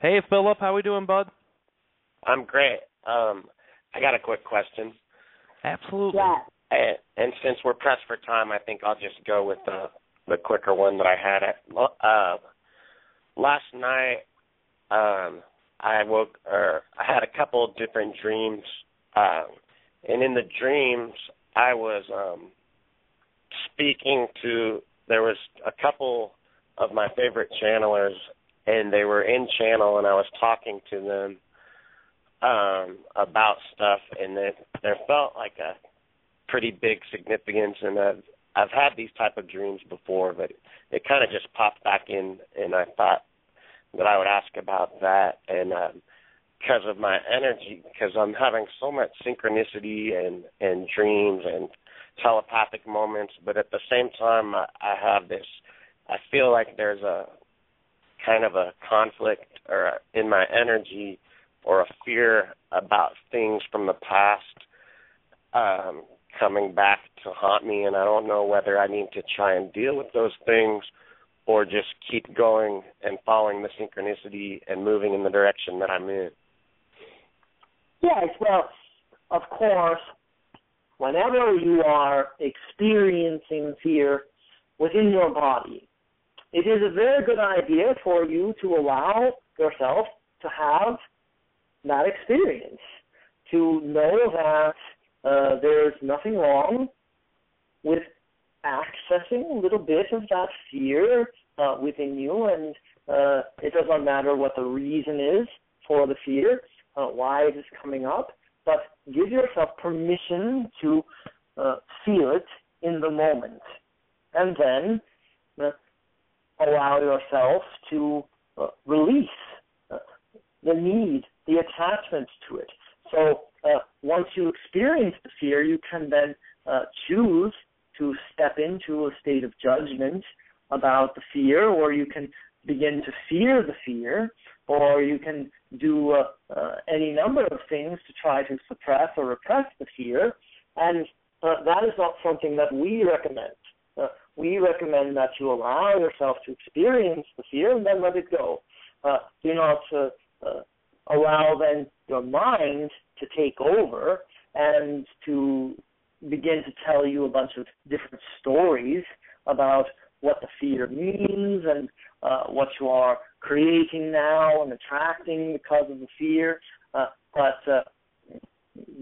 Hey, Philip, how we doing, bud? I'm great. I got a quick question. Absolutely. Yeah. And since we're pressed for time, I think I'll just go with the quicker one that I had. Last night, I had a couple of different dreams, and in the dreams, I was speaking to. There was a couple of my favorite channelers, and they were in channel, and I was talking to them about stuff, and there felt like a pretty big significance, and I've had these type of dreams before, but it kind of just popped back in, and I thought that I would ask about that, and because of my energy, because I'm having so much synchronicity and dreams and telepathic moments, but at the same time, I have this, I feel like there's a kind of a conflict or in my energy or a fear about things from the past coming back to haunt me, and I don't know whether I need to try and deal with those things or just keep going and following the synchronicity and moving in the direction that I'm in. Yes, well, of course, whenever you are experiencing fear within your body, it is a very good idea for you to allow yourself to have that experience, to know that there's nothing wrong with accessing a little bit of that fear within you, and it doesn't matter what the reason is for the fear, why it is coming up, but give yourself permission to feel it in the moment. And then allow yourself to release the need, the attachments to it. So once you experience the fear, you can then choose to step into a state of judgment about the fear, or you can begin to fear the fear, or you can do any number of things to try to suppress or repress the fear. And that is not something that we recommend. We recommend that you allow yourself to experience the fear and then let it go. Do not allow then your mind to take over and to begin to tell you a bunch of different stories about what the fear means and what you are creating now and attracting because of the fear. But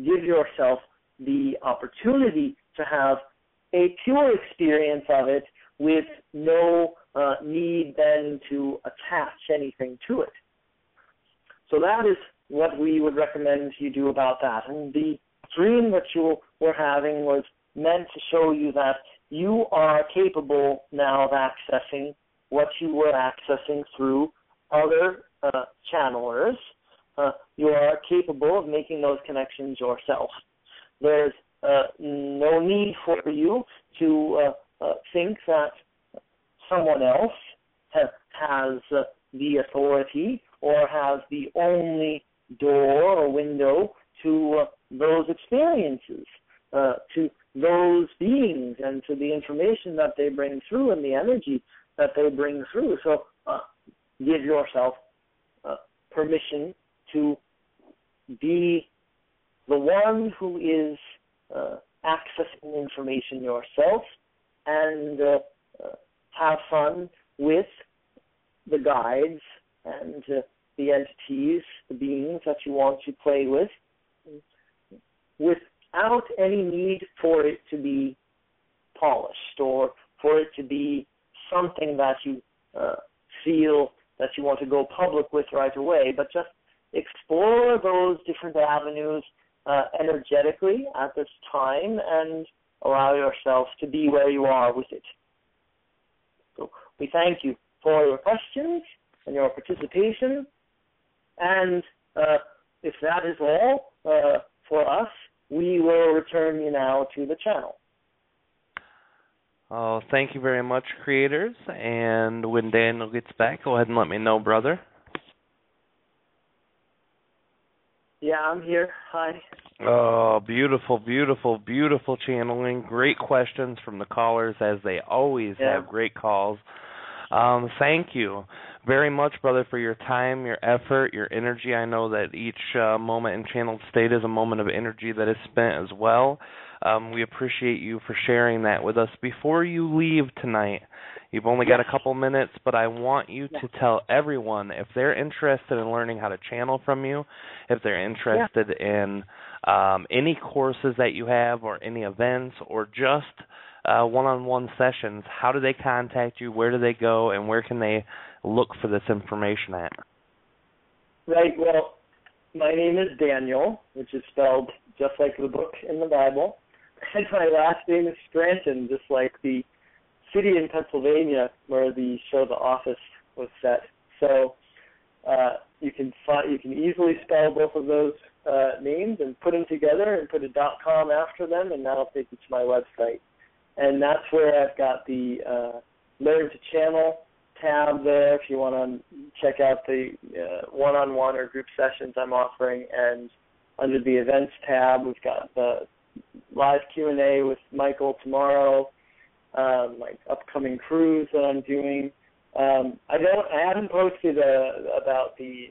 give yourself the opportunity to have a pure experience of it with no need then to attach anything to it. So that is what we would recommend you do about that. And the dream that you were having was meant to show you that you are capable now of accessing what you were accessing through other channelers. You are capable of making those connections yourself. There's no need for you to think that someone else has the authority or has the only door or window to those experiences, to those beings, and to the information that they bring through and the energy that they bring through. So give yourself permission to be the one who is accessing information yourself, and have fun with the guides and the entities, the beings that you want to play with, without any need for it to be polished or for it to be something that you feel that you want to go public with right away, but just explore those different avenues energetically at this time and allow yourself to be where you are with it. So we thank you for your questions and your participation, and if that is all for us, we will return you now to the channel. Oh, thank you very much, creators. And when Daniel gets back, go ahead and let me know, brother. Yeah, I'm here. Hi. Oh, beautiful, beautiful, beautiful channeling. Great questions from the callers, as they always have great calls. Thank you very much, brother, for your time, your effort, your energy. I know that each moment in channeled state is a moment of energy that is spent as well. We appreciate you for sharing that with us. Before you leave tonight, you've only got a couple minutes, but I want you to tell everyone, if they're interested in learning how to channel from you, if they're interested in any courses that you have or any events or just one-on-one sessions, how do they contact you, where do they go, and where can they look for this information at? Right, well, my name is Daniel, which is spelled just like the book in the Bible, and my last name is Scranton, just like the city in Pennsylvania where the show The Office was set. So you can easily spell both of those names and put them together and put a .com after them, and that'll take you to my website. And that's where I've got the Learn to Channel tab there if you want to check out the one-on-one or group sessions I'm offering. And under the Events tab, we've got the live Q&A with Michael tomorrow, my upcoming cruise that I'm doing. I haven't posted about the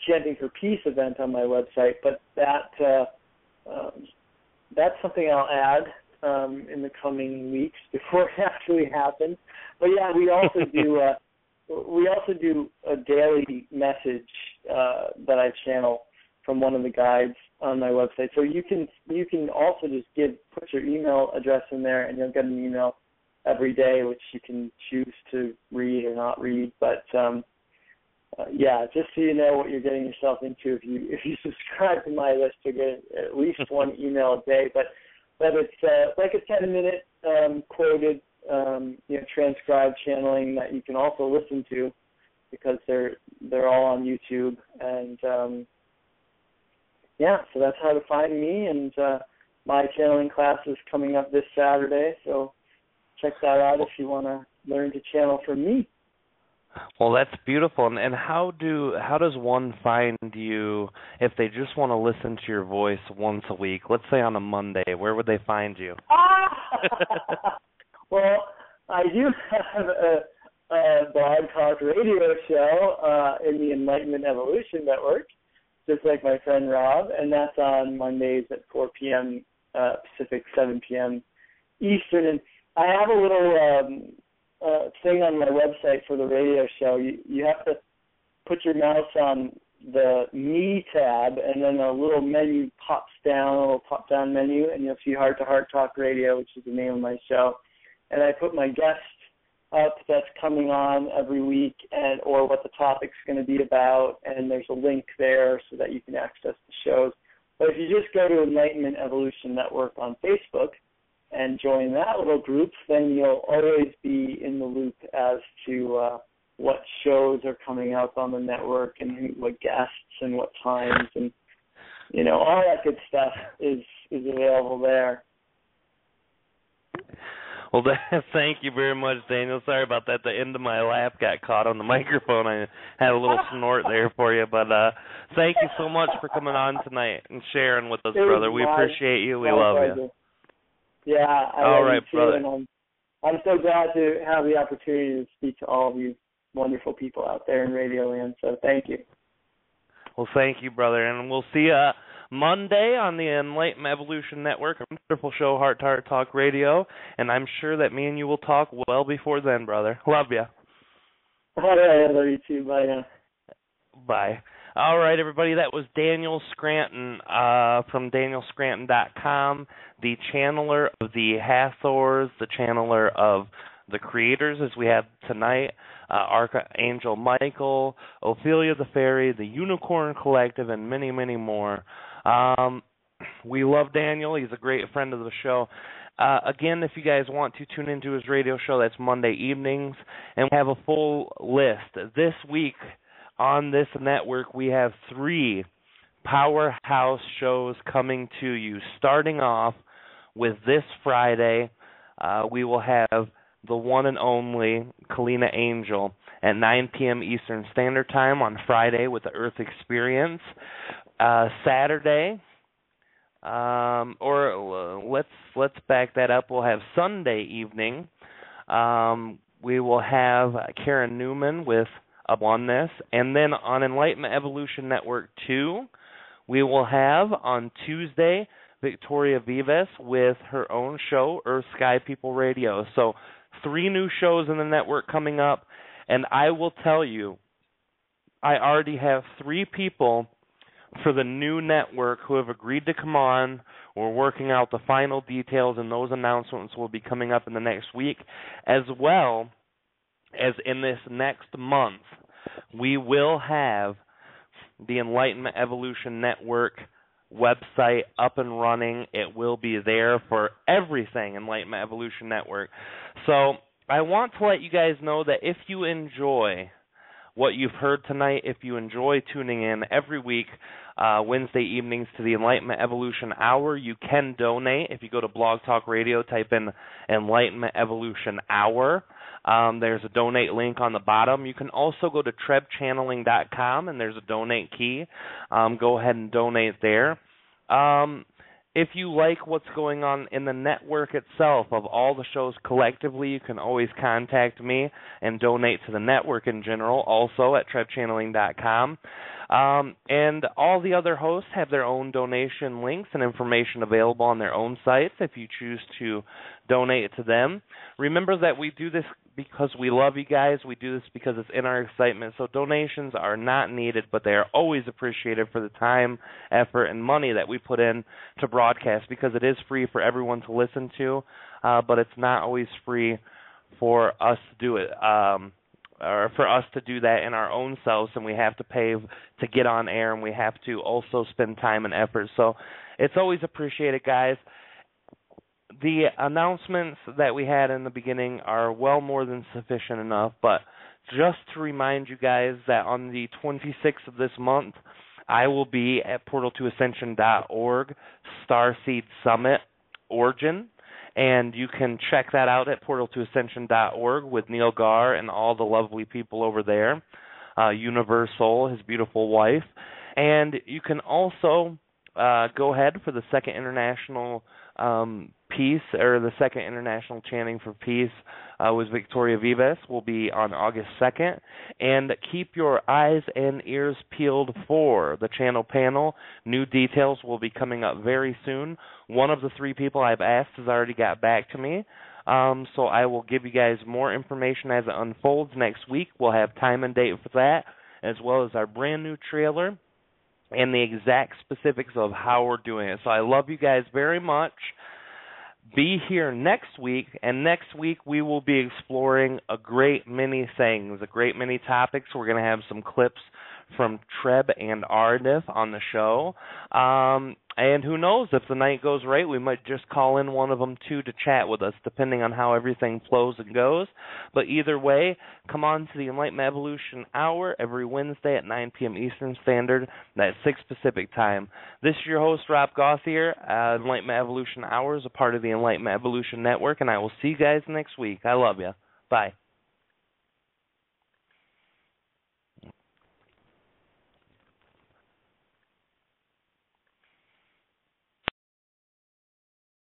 Chanting for Peace event on my website, but that's something I'll add in the coming weeks before it actually happens. But yeah, we also do a daily message that I channel from one of the guides on my website. So you can also just put your email address in there, and you'll get an email every day, which you can choose to read or not read. But yeah, just so you know what you're getting yourself into, if you subscribe to my list, you're getting at least one email a day. But but it's like a 10-minute quoted, transcribed channeling that you can also listen to, because they're all on YouTube. And so that's how to find me. And my channeling class is coming up this Saturday, so check that out if you want to learn to channel from me. Well, that's beautiful. And how does one find you if they just want to listen to your voice once a week? Let's say on a Monday, where would they find you? Well, I do have a blog talk radio show in the Enlightenment Evolution Network, just like my friend Rob, and that's on Mondays at 4 p.m. Pacific, 7 p.m. Eastern. And I have a little thing on my website for the radio show. You have to put your mouse on the Me tab, and then a little menu pops down, a little pop-down menu, and you'll see Heart to Heart Talk Radio, which is the name of my show. And I put my guest up that's coming on every week, or what the topic's going to be about, and there's a link there so that you can access the shows. But if you just go to Enlightenment Evolution Network on Facebook and join that little group, then you'll always be in the loop as to what shows are coming up on the network and what guests and what times, and all that good stuff is available there. Well, thank you very much, Daniel. Sorry about that. The end of my laugh got caught on the microphone. I had a little snort there for you. But thank you so much for coming on tonight and sharing with us, brother. We appreciate you. We love you. Yeah, I all love right, you too, brother. and I'm so glad to have the opportunity to speak to all of you wonderful people out there in Radio Land. So thank you. Well, thank you, brother. And we'll see you Monday on the Enlightenment Evolution Network, a wonderful show, Heart to Heart Talk Radio. And I'm sure that me and you will talk well before then, brother. Love you. All right, I love you too. Bye now. Bye. All right, everybody, that was Daniel Scranton from DanielScranton.com, the channeler of the Hathors, the channeler of the creators, as we have tonight, Archangel Michael, Ophelia the Fairy, the Unicorn Collective, and many, many more. We love Daniel. He's a great friend of the show. Again, if you guys want to tune into his radio show, that's Monday evenings, and we have a full list. This week on this network, we have 3 powerhouse shows coming to you. Starting off with this Friday, we will have the one and only Kalina Angel at 9 p.m. Eastern Standard Time on Friday with the Earth Experience. Saturday, let's back that up. We'll have Sunday evening. We will have Karen Newman with A Oneness, and then on Enlightenment Evolution Network 2, we will have on Tuesday Victoria Vivas with her own show, Earth Sky People Radio. So 3 new shows in the network coming up, and I will tell you, I already have 3 people for the new network who have agreed to come on. We're working out the final details, and those announcements will be coming up in the next week, as well as in this next month. We will have the Enlightenment Evolution Network website up and running. It will be there for everything Enlightenment Evolution Network. So I want to let you guys know that if you enjoy what you've heard tonight, if you enjoy tuning in every week, Wednesday evenings to the Enlightenment Evolution Hour, you can donate. If you go to Blog Talk Radio, type in Enlightenment Evolution Hour. There's a donate link on the bottom. You can also go to trebchanneling.com, and there's a donate key. Go ahead and donate there. If you like what's going on in the network itself of all the shows collectively, you can always contact me and donate to the network in general, also at trebchanneling.com. And all the other hosts have their own donation links and information available on their own sites if you choose to donate to them. Remember that we do this because we love you guys. We do this because it's in our excitement. So donations are not needed, but they are always appreciated for the time, effort, and money that we put in to broadcast, because it is free for everyone to listen to, but it's not always free for us to do it. Or for us to do that in our own selves, and we have to pay to get on air, and we have to also spend time and effort. So it's always appreciated, guys. the announcements that we had in the beginning are well more than sufficient enough, but just to remind you guys that on the 26th of this month, I will be at portal2ascension.org, Starseed Summit Origin, and you can check that out at portal2ascension.org with Neil Gar and all the lovely people over there, Universal, his beautiful wife, and you can also go ahead for the Second International Peace, or the Second International Chanting for Peace with Victoria Vivas will be on August 2nd. And keep your eyes and ears peeled for the channel panel. New details will be coming up very soon. One of the 3 people I've asked has already got back to me. So I will give you guys more information as it unfolds next week. We'll have time and date for that, as well as our brand new trailer and the exact specifics of how we're doing it. So I love you guys very much. Be here next week, and next week we will be exploring a great many things, a great many topics. We're going to have some clips from Treb and Ardith on the show. And who knows, if the night goes right, we might just call in one of them too to chat with us, depending on how everything flows and goes. But either way, come on to the Enlightenment Evolution Hour every Wednesday at 9 p.m. Eastern Standard, that's 6 Pacific Time. This is your host, Rob Gauthier. Enlightenment Evolution Hour is a part of the Enlightenment Evolution Network, and I will see you guys next week. I love you. Bye.